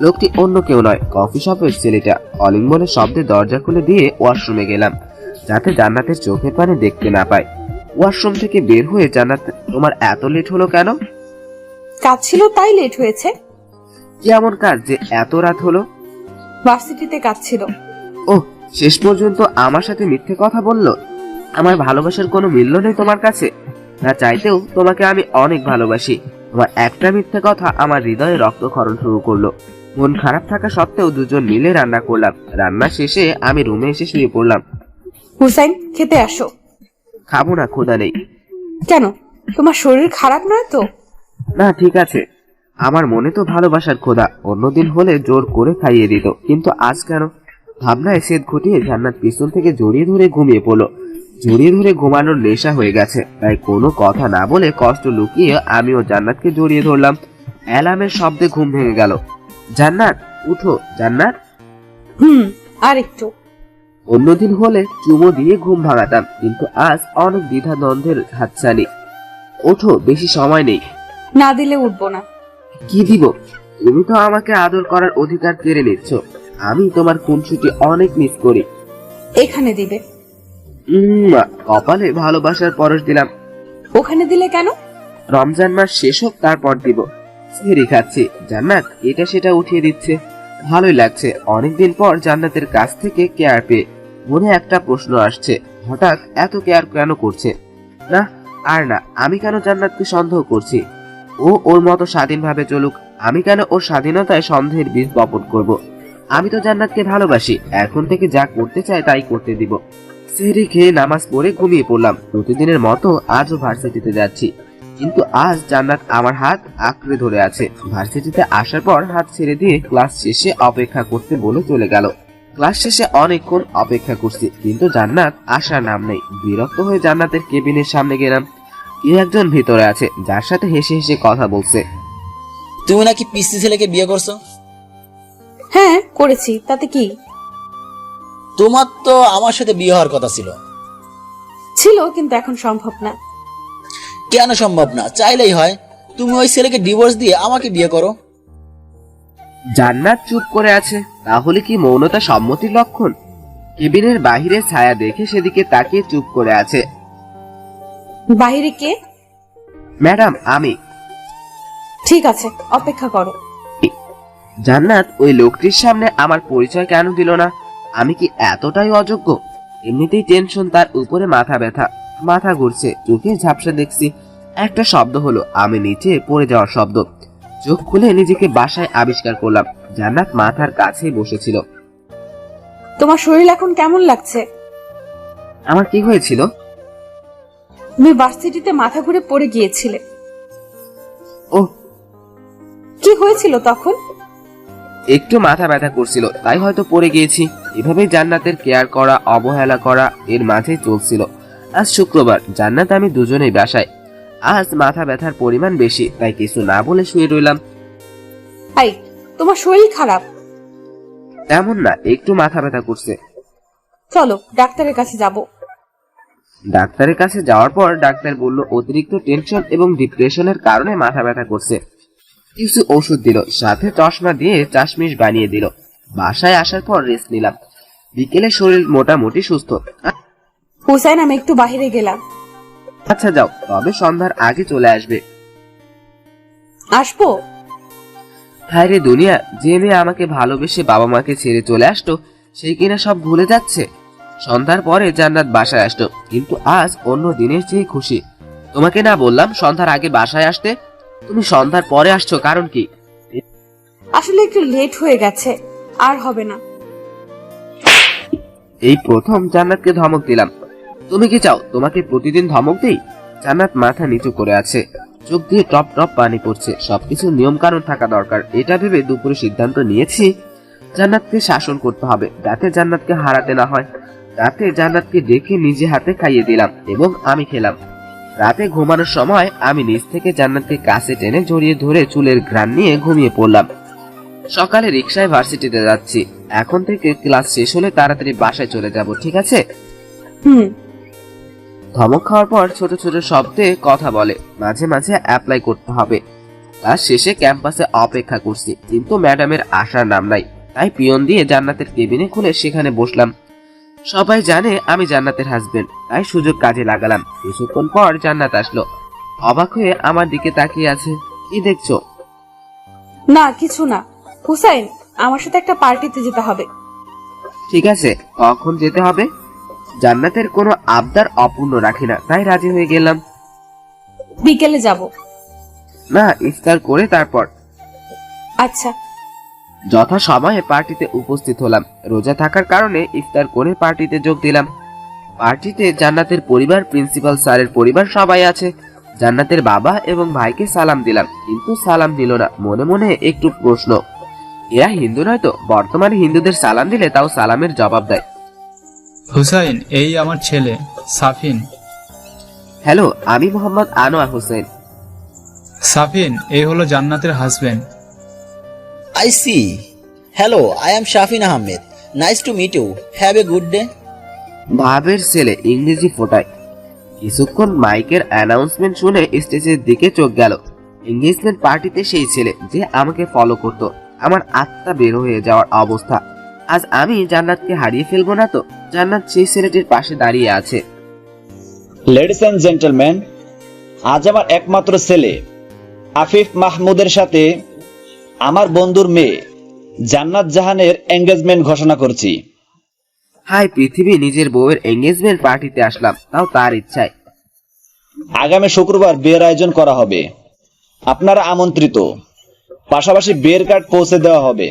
লোকটি অন্য কেউ নয়, কফি শপের ছেলেটা। অলিঙ্গনের শব্দে দরজা খুলে দিয়ে ওয়াশরুমে গেলাম, যাতে জান্নাতের চোখের পানি দেখতে না পায়। ওয়াশরুম থেকে বের হয়ে, জান্নাত তোমার এত লেট হলো কেন? কাজ ছিল তাই লেট হয়েছে। কি এমন কাজ যে এত রাত হলো? ভার্সিটিতে কাজ ছিল। ওহ, শেষ পর্যন্ত আমার সাথে মিথ্যে কথা বললো। আমার ভালোবাসার কোনো মূল্য নেই তোমার কাছে? না চাইতেও তোমাকে আমি অনেক ভালোবাসি। তোমার একটা মিথ্যে কথা আমার হৃদয়ে রক্তক্ষরণ শুরু করলো। মন খারাপ থাকা সত্ত্বেও দুজন মিলে রান্না করলাম। রান্না শেষে আমি রুমে এসে শুয়ে পড়লাম। হুসাইন, খেতে আসো। খাবো না, ক্ষুধা নেই। কেন, তোমার শরীর খারাপ নয় তো? না, ঠিক আছে। আমার মনে তো ভালোবাসার ক্ষুধা, অন্যদিন হলে জোর করে খাইয়ে দিত, কিন্তু আজ কেন? ভাবনায় সেদ ঘটিয়ে জান্নাত পিছন থেকে জড়িয়ে ধরে ঘুমিয়ে পড়লো। জড়িয়ে ধরে ঘুমানোর নেশা হয়ে গেছে, তাই কোনো কথা না বলে কষ্ট লুকিয়ে আমিও জান্নাতকে জড়িয়ে ধরলাম। অ্যালার্মের শব্দে ঘুম ভেঙে গেল। জান্নাত উঠো, জান্নাত। আর একটু। অন্যদিন হলে চুমো দিয়ে ঘুম ভাঙাতাম, কিন্তু আজ অনেক দ্বিধা দ্বন্দ্বের হাতছানি। ওঠো, বেশি সময় নেই। না দিলে উঠবো না। কি দিব? তুমি তো আমাকে আদর করার অধিকার কেড়ে নিচ্ছ। আমি তোমার খুনসুটি অনেক মিস করি। এখানে দিবে। কপালে ভালোবাসার পরশ দিলাম। ওখানে দিলে কেন? রমজান মাস শেষ হোক, তারপর দিব। সেহরি খাচ্ছি, জান্নাত এটা সেটা উঠিয়ে দিচ্ছে। ভালোই লাগছে অনেকদিন পর জান্নাতের কাছ থেকে কেয়ার পেয়ে। মনে একটা প্রশ্ন আসছে, হঠাৎ এত কেয়ার কেন করছে? না, আর না, আমি কেন জান্নাতকে সন্দেহ করছি? ও ওর মতো স্বাধীনভাবে চলুক, আমি কেন ওর স্বাধীনতায় সন্দেহের বীজ বপন করব? আমি তো জান্নাতকে ভালোবাসি, এখন থেকে যা করতে চাই তাই করতে দিব। সেহরি খেয়ে নামাজ পড়ে ঘুমিয়ে পড়লাম। প্রতিদিনের মতো আজও ভার্সিটিতে যাচ্ছি, কিন্তু আজ জান্নাত আমার হাত আঁকড়ে ধরে আছে। ভার্সিটিতে আসার পর হাত ছেড়ে দিয়ে ক্লাস শেষে অপেক্ষা করতে বলে চলে গেল। ক্লাস শেষে অনেকক্ষণ অপেক্ষা করছি, কিন্তু জান্নাত আসার নাম নেই। বিরক্ত হয়ে জান্নাতের কেবিনের সামনে গেলাম। কেউ একজন ভিতরে আছে, যার সাথে হেসে হেসে কথা বলছে। তুমি নাকি পিসি ছেলেকে বিয়ে করছো? হ্যাঁ করেছি, তাতে কি? তোমার তো আমার সাথে বিয়ে হওয়ার কথা ছিল। ছিল, কিন্তু এখন সম্ভব না। কেন সম্ভব না? চাইলেই হয়। তুমি ওই ছেলেকে ডিভোর্স দিয়ে আমাকে বিয়ে করো। জান্নাত চুপ করে আছে, তাহলে কি মৌনতা সম্মতির লক্ষণ? কেবিনের বাহিরে ছায়া দেখে সেদিকে তাকিয়ে চুপ করে আছে। বাহিরে কে? ম্যাডাম আমি। ঠিক আছে, অপেক্ষা করো। জান্নাত ওই লোকটির সামনে আমার পরিচয় কেন দিল না? আমি কি এতটাই অযোগ্য? এমনিতেই টেনশন, তার উপরে মাথা ব্যথা, মাথা ঘুরছে, চোখে ঝাপসা দেখছি। একটা শব্দ হলো, আমি নিচে পড়ে যাওয়ার শব্দ। চোখ খুলে নিজেকে বাসায় আবিষ্কার করলাম। জান্নাত মাথার কাছেই বসেছিল। তোমার শরীর এখন কেমন লাগছে? আমার কি হয়েছিল? তুমি ভার্সিটিতে মাথা ঘুরে পড়ে গিয়েছিলে। ও, কি হয়েছিল তখন? একটু মাথা ব্যথা করছিল, তাই হয়তো পড়ে গিয়েছি। এভাবেই জান্নাতের কেয়ার করা, অবহেলা করা এর মাঝেই চলছিল। আজ শুক্রবার, জান্নাত আমি দুজনেই বাসায়। আজ মাথা ব্যথার পরিমাণ বেশি, তাই কিছু না বলে শুয়ে রইলাম। আই, তোমার শরীর খারাপ? তেমন না, একটু মাথা ব্যথা করছে। চলো ডাক্তারের কাছে যাব। ডাক্তারের কাছে যাওয়ার পর ডাক্তার বলল অতিরিক্ত টেনশন এবং ডিপ্রেশনের কারণে মাথা ব্যথা করছে। কিছু ওষুধ দিল, সাথে চশমা দিয়ে চাশমিশ বানিয়ে দিল। বাসায় আসার পর রেস্ট নিলাম। বিকেলে শরীর মোটামুটি সুস্থ। হুসাইন, আমি একটু বাহিরে গেলাম। আচ্ছা যাও, তবে সন্ধ্যার আগে চলে আসবে। আসবো? হায় রে দুনিয়া, যে মেয়ে আমাকে ভালোবেসে বাবা মাকে ছেড়ে চলে আসতো, সেই কিনা সব ভুলে যাচ্ছে। সন্ধ্যার পরে জান্নাত বাসায় আসতো, কিন্তু আজ অন্য দিনের চেয়ে খুশি। তোমাকে না বললাম সন্ধ্যার আগে বাসায় আসতে? তুমি সন্ধ্যার পরে আসছো, কারণ কি? আসলে একটু লেট হয়ে গেছে, আর হবে না। এই প্রথম জান্নাতকে ধমক দিলাম। তুমি কি চাও তোমাকে প্রতিদিন ধমক দেই? জান্নাত মাথা নিচু করে আছে, চোখ দিয়ে টপ টপ পানি পড়ছে। সবকিছু নিয়ম কানুন থাকা দরকার, এটা ভেবে দুপুরে সিদ্ধান্ত নিয়েছি জান্নাতকে শাসন করতে হবে, যাতে জান্নাতকে হারাতে না হয়। রাতে জান্নাতকে ডেকে নিজে হাতে খাইয়ে দিলাম এবং আমি খেলাম। রাতে ঘুমানোর সময় আমি নিচ থেকে জান্নাতকে কাছে টেনে জড়িয়ে ধরে চুলের ঘ্রাণ নিয়ে ঘুমিয়ে পড়লাম। সকালে রিকশায় ভার্সিটিতে যাচ্ছি। এখন থেকে ক্লাস শেষ হলে তাড়াতাড়ি বাসায় চলে যাব, ঠিক আছে? হুম। ধমক খাওয়ার পর ছোট ছোট শব্দে কথা বলে, মাঝে মাঝে অ্যাপ্লাই করতে হবে। ক্লাস শেষে ক্যাম্পাসে অপেক্ষা করছি, কিন্তু ম্যাডামের আসার নাম নাই। তাই পিয়ন দিয়ে জান্নাতের কেবিনে খুলে সেখানে বসলাম। সবাই জানে আমি জান্নাতের হাজবেন্ড, তাই সুযোগ কাজে লাগালাম। কিছুক্ষণ পর জান্নাত আসলো, অবাক হয়ে আমার দিকে তাকিয়ে আছে। কি দেখছো? না কিছু না। হুসাইন, আমার সাথে একটা পার্টিতে যেতে হবে। ঠিক আছে, কখন যেতে হবে? জান্নাতের কোনো আবদার অপূর্ণ রাখি না, তাই রাজি হয়ে গেলাম। বিকেলে যাব। না, ইফতার করে তারপর। আচ্ছা। যথা সময়ে পার্টিতে উপস্থিত হলাম। রোজা থাকার কারণে ইফতার করে পার্টিতে যোগ দিলাম। পার্টিতে জান্নাতের পরিবার, প্রিন্সিপাল স্যারের পরিবার সবাই আছে। জান্নাতের বাবা এবং ভাইকে সালাম দিলাম, কিন্তু সালাম দিল না। মনে মনে একটু প্রশ্ন, এরা হিন্দু নয় তো? বর্তমানে হিন্দুদের সালাম দিলে তাও সালামের জবাব দেয়। হুসাইন, এই আমার ছেলে সাফিন। হ্যালো, আমি মোহাম্মদ আনোয়ার হোসেন। সাফিন, এই হলো জান্নাতের husband. I see. Hello, I am Shafin Ahmed. Nice to meet you. Have a good day. ভাবের ছেলে ইংরেজি ফোটায়। কিছুক্ষণ মাইকের অ্যানাউন্সমেন্ট শুনে স্টেজের দিকে চোখ গেল। এঙ্গেজমেন্ট পার্টিতে সেই ছেলে যে আমাকে ফলো করত। আমার আত্মা বের হয়ে যাওয়ার অবস্থা। আজ আমি জান্নাতকে হারিয়ে ফেলবো না তো? জান্নাত সেই ছেলেটির পাশে দাঁড়িয়ে আছে। লেডিস এন্ড জেন্টলম্যান, আজ আমার একমাত্র ছেলে আফিফ মাহমুদের সাথে আমার বন্ধুর মেয়ে জান্নাত জাহানের এঙ্গেজমেন্ট ঘোষণা করছি। হাই পৃথিবী, নিজের বউয়ের এঙ্গেজমেন্ট পার্টিতে আসলাম, তাও তার ইচ্ছায়। আগামী শুক্রবার বিয়ের আয়োজন করা হবে, আপনারা আমন্ত্রিত। পাশাপাশি বিয়ের কার্ড পৌঁছে দেওয়া হবে।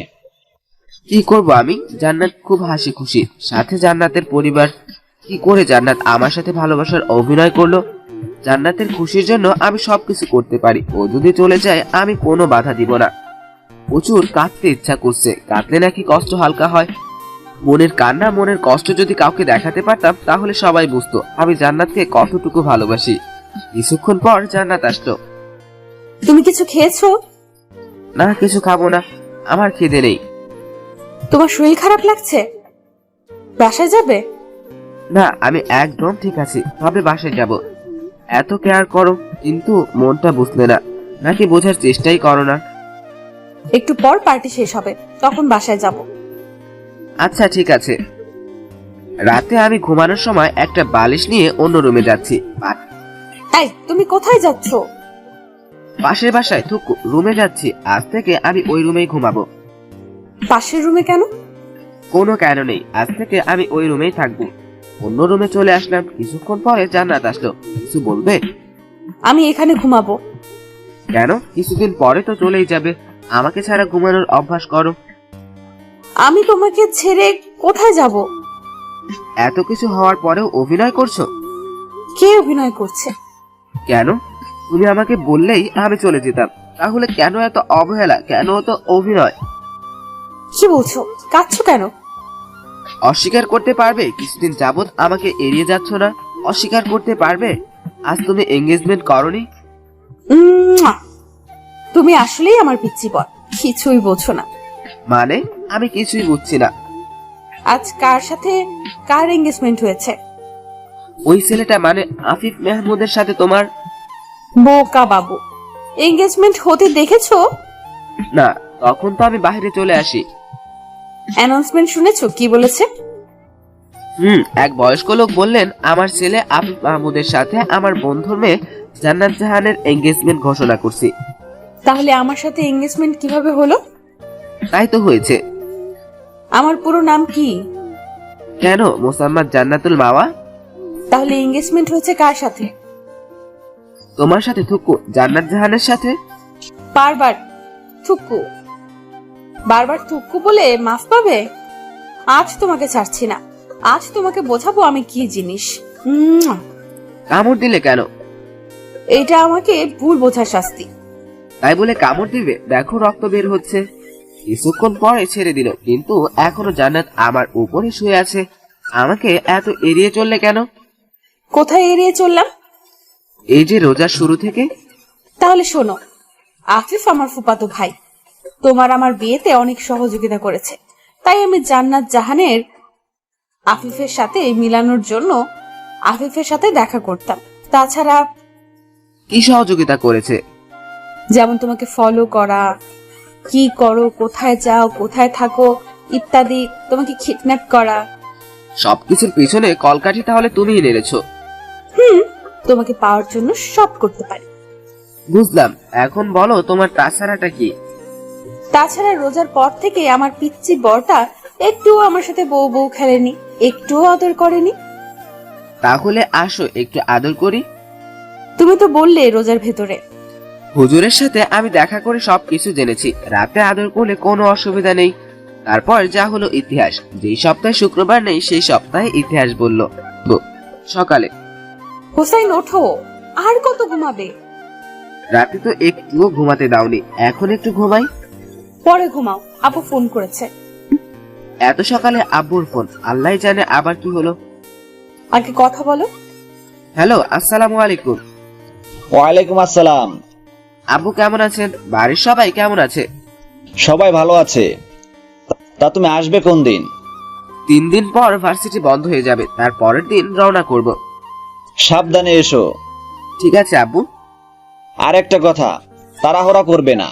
কি করব আমি? জান্নাত খুব হাসি খুশি, সাথে জান্নাতের পরিবার। কি করে জান্নাত আমার সাথে ভালোবাসার অভিনয় করলো? জান্নাতের খুশির জন্য আমি সবকিছু করতে পারি। ও যদি চলে যায় আমি কোনো বাধা দিব না। প্রচুর কাঁদতে ইচ্ছা করছে, কাঁদলে নাকি কষ্ট হালকা হয়। মনের কান্না, মনের কষ্ট যদি কাউকে দেখাতে পারতাম তাহলে সবাই বুঝতো আমি জান্নাতকে কতটুকু ভালোবাসি। কিছুক্ষণ পর জান্নাত আসলো। তুমি কিছু খেয়েছো? না, কিছু খাবো না, আমার খিদে নেই। তোমার শরীর খারাপ লাগছে? বাসায় যাবে? না, আমি একদম ঠিক আছি, তবে বাসায় যাব। এত কেয়ার করো কিন্তু মনটা বুঝলে না, নাকি বোঝার চেষ্টাই করো না? একটু পর পার্টি শেষ হবে, তখন বাসায় যাব। আচ্ছা ঠিক আছে। রাতে আমি ঘুমানোর সময় একটা বালিশ নিয়ে অন্য রুমে যাচ্ছি। এই তুমি কোথায় যাচ্ছ? পাশের বাসায় থুকু রুমে যাচ্ছি, আজ থেকে আমি ওই রুমেই ঘুমাবো। পাশের রুমে কেন? কোনো কেন নেই, আজ থেকে আমি ওই রুমেই থাকবো। অন্য রুমে চলে আসলাম, কিছুক্ষণ পরে জান্নাত আসলো। কিছু বলবে? আমি এখানে ঘুমাবো। কেন? কিছুদিন পরে তো চলেই যাবে, আমাকে ছাড়া ঘুমানোর অভ্যাস করো। আমি তোমাকে ছেড়ে কোথায় যাব? এত কিছু হওয়ার পরেও অভিনয় করছো কে অভিনয় করছে? কেন? তুমি আমাকে বললেই আমি চলে যেতাম, তাহলে কেন এত অবহেলা, কেন এত অভিনয়? কি বলছো? কাঁদছো কেন? অস্বীকার করতে পারবে কিছুদিন যাবত আমাকে এড়িয়ে যাচ্ছ না? অস্বীকার করতে পারবে আজ তুমি এঙ্গেজমেন্ট করনি? উম্মুয়া! তুমি আসলেই আমার পিচ্চি বল, কিছুই বোঝো না। মানে? আমি কিছুই বুঝছি না। আজ কার সাথে কার এঙ্গেজমেন্ট হয়েছে? ওই ছেলেটা মানে আফিফ মাহমুদের সাথে তোমার? বোকা বাবু, এঙ্গেজমেন্ট হতে দেখেছো? না, তখন তো আমি বাইরে চলে আসি। অ্যানাউন্সমেন্ট শুনেছো কি বলেছে? এক বয়স্ক লোক বললেন আমার ছেলে আফিফ মাহমুদের সাথে আমার বন্ধুর মেয়ে জান্নাত জাহানের এঙ্গেজমেন্ট ঘোষণা করছি। তাহলে আমার সাথে এঙ্গেজমেন্ট কিভাবে হলো? তাই তো হয়েছে। আমার পুরো নাম কি? কেন? মোসাম্মদ জান্নাতুল মাওয়া। তাহলে এঙ্গেজমেন্ট হয়েছে কার সাথে? তোমার সাথে থুকু জান্নাত জাহানের সাথে। বারবার থুক্কু, বারবার থুক্কু বলে মাফ পাবে? আজ তোমাকে ছাড়ছি না, আজ তোমাকে বোঝাবো আমি কি জিনিস। কামড় দিলে কেন? এটা আমাকে ভুল বোঝার শাস্তি। তাই বলে কামড় দিবে? দেখো রক্ত বের হচ্ছে। কিছুক্ষণ পরে ছেড়ে দিল, কিন্তু এখনো জান্নাত আমার উপরে শুয়ে আছে। আমাকে এত এড়িয়ে চললে কেন? কোথায় এড়িয়ে চললাম? এই যে রোজার শুরু থেকে। তাহলে শোনো, আফিফ আমার ফুফাতো ভাই, তোমার আমার বিয়েতে অনেক সহযোগিতা করেছে, তাই আমি জান্নাত জাহানের আফিফের সাথে মিলানোর জন্য আফিফের সাথে দেখা করতাম। তাছাড়া কি সহযোগিতা করেছে? যেমন তোমাকে ফলো করা, কি করো, কোথায় যাও, কোথায় থাকো ইত্যাদি, তোমাকে কিডন্যাপ করা। সবকিছুর পিছনে কলকাঠি তাহলে তুমিই নেড়েছো। তোমাকে পাওয়ার জন্য সব করতে পারি। বুঝলাম, এখন বলো তোমার তাছাড়াটা কি? তাছাড়া রোজার পর থেকে আমার পিচ্চি বরটা একটুও আমার সাথে বউ বউ খেলেনি, একটুও আদর করেনি। তাহলে আসো একটু আদর করি। তুমি তো বললে রোজার ভেতরে। হুজুরের সাথে আমি দেখা করে সবকিছু জেনেছি, রাতে আদর করলে কোনো অসুবিধা নেই। তারপর যা হলো ইতিহাস, যেই সপ্তাহে শুক্রবার নেই সেই সপ্তাহে ইতিহাস বলল। সকালে হোসাইন ওঠো, আর কত ঘুমাবে? রাতে তো একটুও ঘুমাতে দাওনি, এখন একটু ঘুমাই। পরে ঘুমাও, আপু ফোন করেছে। এত সকালে আব্বুর ফোন, আল্লাহ জানে আবার কি হলো। আগে কথা বলো। হ্যালো, আসসালামু আলাইকুম। ওয়ালাইকুম আসসালাম। আব্বু কেমন আছেন? বাড়ির সবাই কেমন আছে? সবাই ভালো আছে। তা তুমি আসবে কোন দিন? 3 দিন পর ভার্সিটি বন্ধ হয়ে যাবে, তার পরের দিন রওনা করব। সাবধানে এসো। ঠিক আছে আব্বু। আর একটা কথা, তাড়াহুড়া করবে না,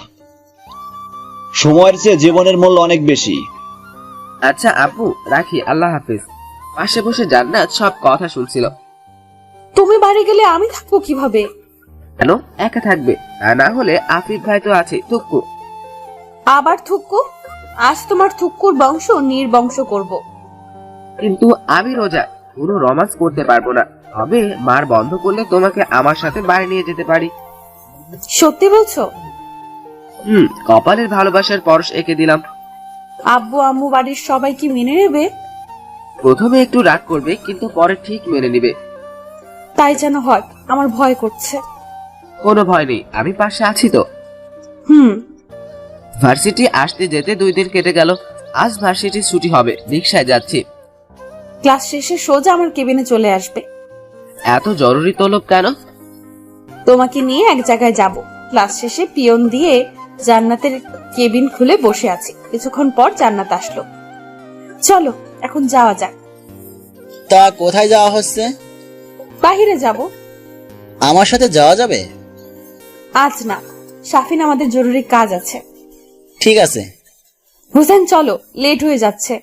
সময়ের চেয়ে জীবনের মূল্য অনেক বেশি। আচ্ছা আব্বু, রাখি, আল্লাহ হাফেজ। পাশে বসে জান্নাত সব কথা শুনছিল। তুমি বাড়ি গেলে আমি থাকবো কিভাবে? কেন একা থাকবে? তা না হলে আফিফ ভাই তো আছে, থুকু। আবার থুক্কু? আজ তোমার থুক্কুর বংশ নির্বংশ করব। কিন্তু আমি রোজা, কোনো রোমান্স করতে পারবো না। তবে মার বন্ধ করলে তোমাকে আমার সাথে বাড়ি নিয়ে যেতে পারি। সত্যি বলছো? কপালের ভালোবাসার পরশ এঁকে দিলাম। আব্বু আম্মু বাড়ির সবাই কি মেনে নেবে? প্রথমে একটু রাগ করবে, কিন্তু পরে ঠিক মেনে নিবে। তাই যেন হয়, আমার ভয় করছে। কোনো ভয় নেই, আমি পাশে আছি তো। ভার্সিটি আসতে যেতে 2 দিন কেটে গেল। আজ ভার্সিটি ছুটি হবে, রিকশায় যাচ্ছি। ক্লাস শেষে সোজা আমার কেবিনে চলে আসবে। এত জরুরি তলব কেন? তোমাকে নিয়ে এক জায়গায় যাব। ক্লাস শেষে পিয়ন দিয়ে জান্নাতের কেবিন খুলে বসে আছি, কিছুক্ষণ পর জান্নাত আসলো। চলো এখন যাওয়া যাক। তা কোথায় যাওয়া হচ্ছে? বাহিরে যাব। আমার সাথে যাওয়া যাবে? আজ না, শাফিন আমাদের জরুরি কাজ আছে। ঠিক আছে। হোসেন চলো, লেট হয়ে যাচ্ছে।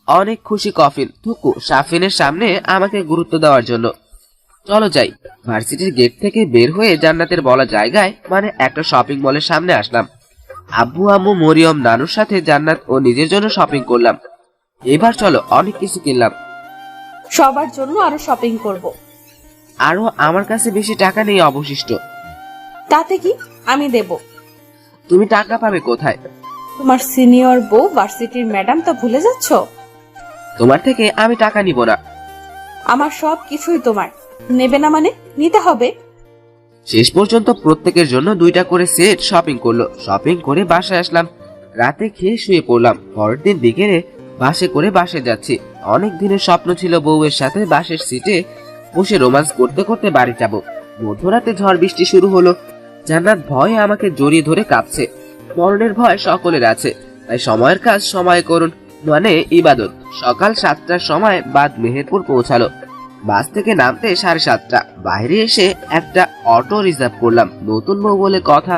অনেক খুশি কফিল, থুকু শাফিনের সামনে আমাকে গুরুত্ব দেওয়ার জন্য। চলো যাই। ভার্সিটির গেট থেকে বের হয়ে জান্নাতের বলা জায়গায় মানে একটা শপিং মলের সামনে আসলাম। আব্বু আম্মু মরিয়ম নানুর সাথে জান্নাত ও নিজের জন্য শপিং করলাম। এবার চলো, অনেক কিছু কিনলাম। সবার জন্য আরো শপিং করব। আরো আমার কাছে বেশি টাকা নেই অবশিষ্ট। তাতে কি, আমি দেব। তুমি টাকা পাবে কোথায়? তোমার সিনিয়র বউ ভার্সিটির ম্যাডাম, তা ভুলে যাচ্ছ? তোমার থেকে আমি টাকা নিব না। আমার সব কিছুই তোমার, নেবে না মানে নিতে হবে। শেষ পর্যন্ত প্রত্যেকের জন্য 2টা করে সেট শপিং করলো। শপিং করে বাসায় আসলাম। রাতে খেয়ে শুয়ে পড়লাম। পরের দিন বিকেলে বাসে করে বাসে যাচ্ছি। অনেক দিনের স্বপ্ন ছিল বউয়ের সাথে বাসের সিটে বসে রোমান্স করতে করতে বাড়ি যাব। মধ্যরাতে ঝড় বৃষ্টি শুরু হলো। জান্নাত ভয়ে আমাকে জড়িয়ে ধরে কাঁপছে। মরণের ভয় সকলের আছে, তাই সময়ের কাজ সময় করুন মানে ইবাদত। সকাল 7টার সময় বাদ মেহেরপুর পৌঁছালো। বাস থেকে নামতে 7:30। বাইরে এসে একটা অটো রিজার্ভ করলাম। নতুন বউ বলে কথা।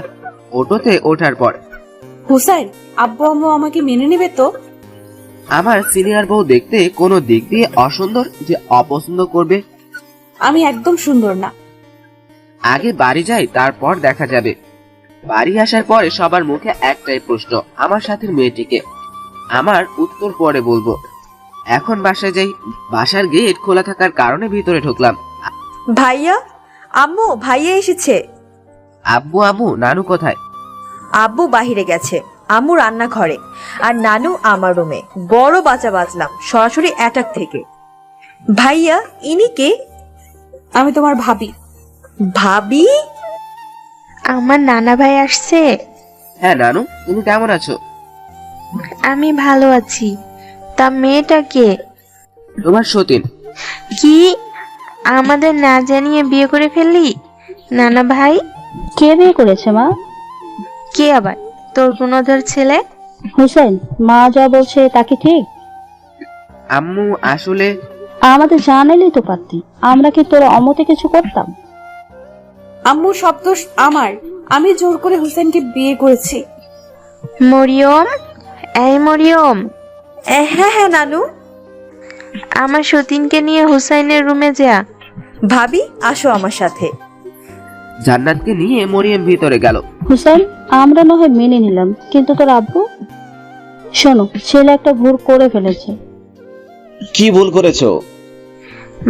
অটোতে ওঠার পর, হুসাইন, আব্বু আম্মু আমাকে মেনে নেবে তো? আমার সিনিয়র বউ দেখতে কোনো দিক দিয়ে অসুন্দর যে অপছন্দ করবে? আমি একদম সুন্দর না। আগে বাড়ি যাই, তারপর দেখা যাবে। বাড়ি আসার পরে সবার মুখে একটাই প্রশ্ন, আমার সাথে মেয়েটিকে। আমার উত্তর পরে বলবো। এখন বাসায় যাই। বাসার গেট খোলা থাকার কারণে ভিতরে ঢুকলাম। ভাইয়া, আম্মু, ভাইয়া এসেছে। আব্বু আম্মু নানু কোথায়? আব্বু বাহিরে গেছে, আম্মু রান্নাঘরে, আর নানু আমার রুমে। বড় বাঁচা বাঁচলাম সরাসরি অ্যাটাক থেকে। ভাইয়া, ইনি কে? আমি তোমার ভাবি। ভাবি? আমার নানা ভাই আসছে। হ্যাঁ নানু, তুমি কেমন আছো? আমি ভালো আছি। তা মেয়েটা কে? তোমার সতীন। কি, আমাদের না জানিয়ে বিয়ে করে ফেললি? নানা ভাই কে বিয়ে করেছে মা? কে আবার? তোর গুণধর ছেলে হুসেন। মা যা বলছে তা কি ঠিক? আম্মু আসলে আমাদের জানাইলেই তো পারতি, আমরা কি তোর অমতে কিছু করতাম? আম্মু, সব দোষ আমার। আমি জোর করে হুসেনকে বিয়ে করেছি। মরিয়ম, এই মরিয়ম, হ্যাঁ হ্যাঁ নানু। আমার সতীনকে নিয়ে হুসাইনের রুমে যা। ভাবি, আসো আমার সাথে। জান্নাতকে নিয়ে মরিয়ম ভিতরে গেল। হুসেন, আমরা না হয় মেনে নিলাম, কিন্তু তোর আব্বু? শোনো, ছেলে একটা ভুল করে ফেলেছে। কি ভুল করেছো?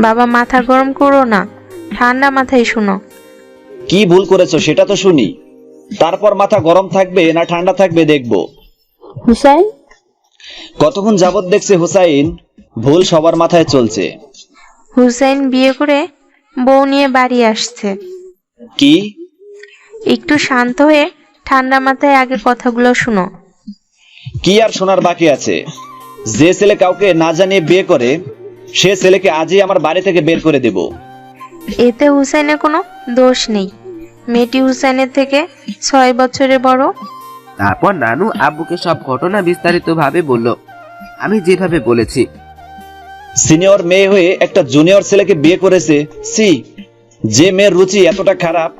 বাবা, মাথা গরম করো না, ঠান্ডা মাথায় শুনো। কি ভুল করেছো সেটা তো শুনি, তারপর মাথা গরম থাকবে না ঠান্ডা থাকবে দেখবো। হুসাইন, কতক্ষণ যাবত দেখছে হুসাইন ভুল সবার মাথায় চলছে। হুসাইন বিয়ে করে বউ নিয়ে বাড়ি আসছে। কি? একটু শান্ত হয়ে ঠান্ডা মাথায় আগে কথাগুলো শুনো। কি আর শোনার বাকি আছে? যে ছেলে কাউকে না জানিয়ে বিয়ে করে সে ছেলেকে আজই আমার বাড়ি থেকে বের করে দেব। এতে হুসাইনের কোনো দোষ নেই। মেয়েটি হুসাইনের থেকে 6 বছরের বড়। তারপর নানু আব্বুকে সব ঘটনা বিস্তারিত ভাবে বলল, আমি যেভাবে বলেছি। সিনিয়র মেয়ে হয়ে একটা জুনিয়র ছেলেকে বিয়ে করেছে। সি, যে মেয়ের রুচি এতটা খারাপ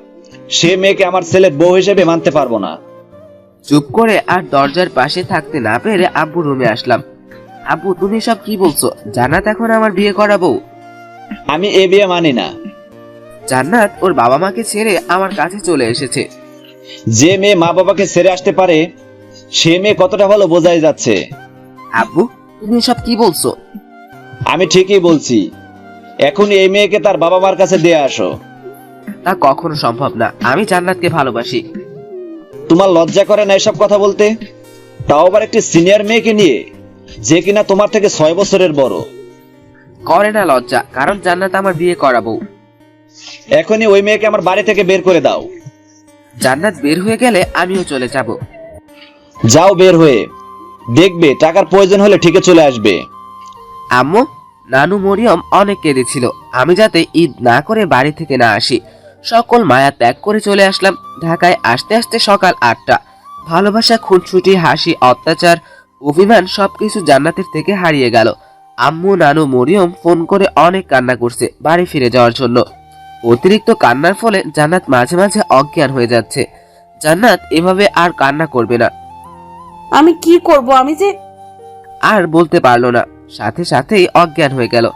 সে মেয়েকে আমার ছেলের বউ হিসেবে মানতে পারবো না। চুপ করে আর দরজার পাশে থাকতে না পেরে আব্বু রুমে আসলাম। আব্বু, তুমি সব কি বলছো? জান্নাত এখন আমার বিয়ে করাবো? আমি এ বিয়ে মানি না। জান্নাত ওর বাবা মাকে ছেড়ে আমার কাছে চলে এসেছে। যে মেয়ে মা বাবাকে ছেড়ে আসতে পারে সে মেয়ে কতটা ভালো বোঝাই যাচ্ছে। আব্বু, তুমি সব কি বলছো? আমি ঠিকই বলছি, এখন এই মেয়েকে তার বাবা মার কাছে দিয়ে আসো। তা কখনো সম্ভব না, আমি জান্নাতকে ভালোবাসি। তোমার লজ্জা করে না এসব কথা বলতে? তাও আবার একটি সিনিয়র মেয়েকে নিয়ে, যে কিনা তোমার থেকে 6 বছরের বড়। করে না লজ্জা, কারণ জান্নাত আমার বিয়ে করাবো। এখনই ওই মেয়েকে আমার বাড়ি থেকে বের করে দাও। জান্নাত বের হয়ে গেলে আমিও চলে যাব। যাও বের হয়ে, দেখবে টাকার প্রয়োজন হলে ঠিকই চলে আসবে। আম্মু, নানু মরিয়ম অনেক কেঁদেছিল আমি যাতে ঈদ না করে বাড়ি থেকে না আসি। সকল মায়া ত্যাগ করে চলে আসলাম। ঢাকায় আসতে আসতে সকাল 8টা। ভালোবাসা, খুনসুটি, হাসি, অত্যাচার, অভিমান সবকিছু জান্নাতের থেকে হারিয়ে গেল। আম্মু, নানু, মরিয়ম ফোন করে অনেক কান্না করছে বাড়ি ফিরে যাওয়ার জন্য। অতিরিক্ত কান্নার ফলে জান্নাত মাঝে মাঝে অজ্ঞান হয়ে যাচ্ছে। জান্নাত এভাবে আর কান্না করবে না। আমি কি করব? আমি যে আর বলতে পারলো না, সাথে সাথেই অজ্ঞান হয়ে গেল।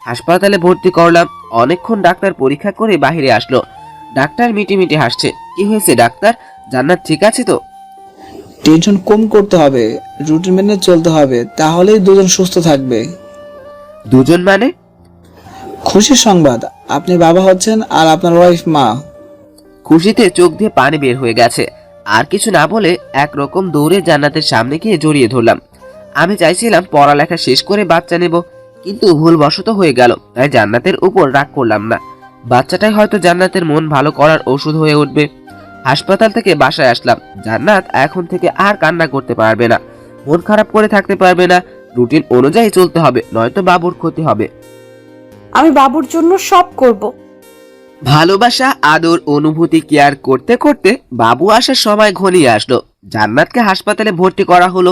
হাসপাতালে ভর্তি করলাম। অনেকক্ষণ ডাক্তার পরীক্ষা করে বাইরে আসলো। ডাক্তার মিটি হাসছে। কি হয়েছে ডাক্তার, জান্নাত ঠিক আছে তো? টেনশন কম করতে হবে, রুটিন মেনে চলতে হবে, তাহলেই দুজন সুস্থ থাকবে। দুজন মানে? খুশির সংবাদ, আপনি বাবা হচ্ছেন আর আপনার ওয়াইফ মা। খুশিতে চোখ দিয়ে পানি বের হয়ে গেছে। আর কিছু না বলে একরকম দৌড়ে জান্নাতের সামনে গিয়ে জড়িয়ে ধরলাম। আমি চাইছিলাম পড়ালেখা শেষ করে বাচ্চা নেব, কিন্তু ভুলবশত হয়ে গেল, তাই জান্নাতের উপর রাগ করলাম না। বাচ্চাটাই হয়তো জান্নাতের মন ভালো করার ওষুধ হয়ে উঠবে। হাসপাতাল থেকে বাসায় আসলাম। জান্নাত এখন থেকে আর কান্না করতে পারবে না, মন খারাপ করে থাকতে পারবে না। রুটিন অনুযায়ী চলতে হবে, নয়তো বাবুর ক্ষতি হবে। আমি বাবুর জন্য সব করব। ভালোবাসা, আদর, অনুভূতি কেয়ার করতে করতে বাবু আসার সময় ঘনিয়ে আসলো। জান্নাতকে হাসপাতালে ভর্তি করা হলো।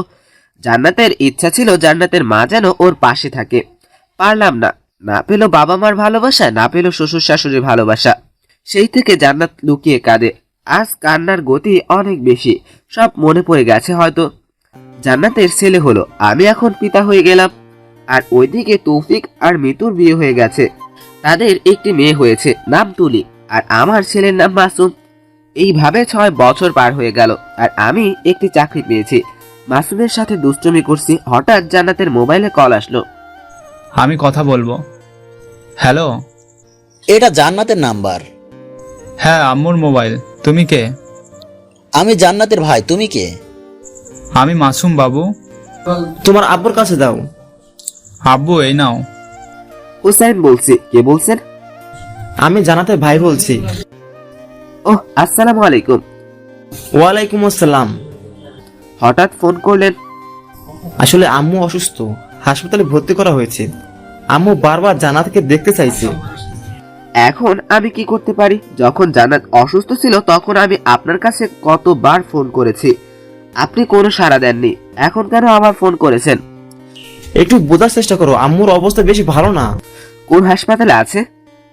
জান্নাতের ইচ্ছা ছিল জান্নাতের মা যেন ওর পাশে থাকে। পারলাম না, না পেল বাবা মার ভালোবাসা, না পেল শ্বশুর শাশুড়ির ভালোবাসা। সেই থেকে জান্নাত লুকিয়ে কাঁদে। আজ কান্নার গতি অনেক বেশি, সব মনে পড়ে গেছে হয়তো। জান্নাতের ছেলে হলো, আমি এখন পিতা হয়ে গেলাম। আর ওইদিকে তৌফিক আর মিতুর বিয়ে হয়ে গেছে। তাদের একটি মেয়ে হয়েছে, নাম তুলি, আর আমার ছেলের নাম মাসুম। এইভাবে 6 বছর পার হয়ে গেল, আর আমি একটি চাকরি পেয়েছি। মাসুমের সাথে দুষ্টুমি করছি, হঠাৎ জান্নাতের মোবাইলে কল আসলো। আমি কথা বলবো। হ্যালো। এটা জান্নাতের নাম্বার। হ্যাঁ, আম্মুর মোবাইল। তুমি কে? আমি জান্নাতের ভাই, তুমি কে? আমি মাসুম বাবু। তোমার আব্বুর কাছে দাও। আব্বু এই নাও। হুসাইন বলছি, কে বলছেন? আমি জান্নাতের ভাই বলছি। ওহ, আসসালামু আলাইকুম। ওয়ালাইকুম আসসালাম। হঠাৎ ফোন করলেন? আসলে আম্মু অসুস্থ, হাসপাতালে ভর্তি করা হয়েছে। আম্মু বারবার জান্নাতকে দেখতে চাইছে। এখন আমি কি করতে পারি? যখন জান্নাত অসুস্থ ছিল তখন আমি আপনার কাছে কতবার ফোন করেছি, আপনি কোনো সাড়া দেননি। এখন কেন আবার ফোন করেছেন? একটু বোঝার চেষ্টা করো, আম্মুর অবস্থা বেশি ভালো না। কোন হাসপাতালে আছে?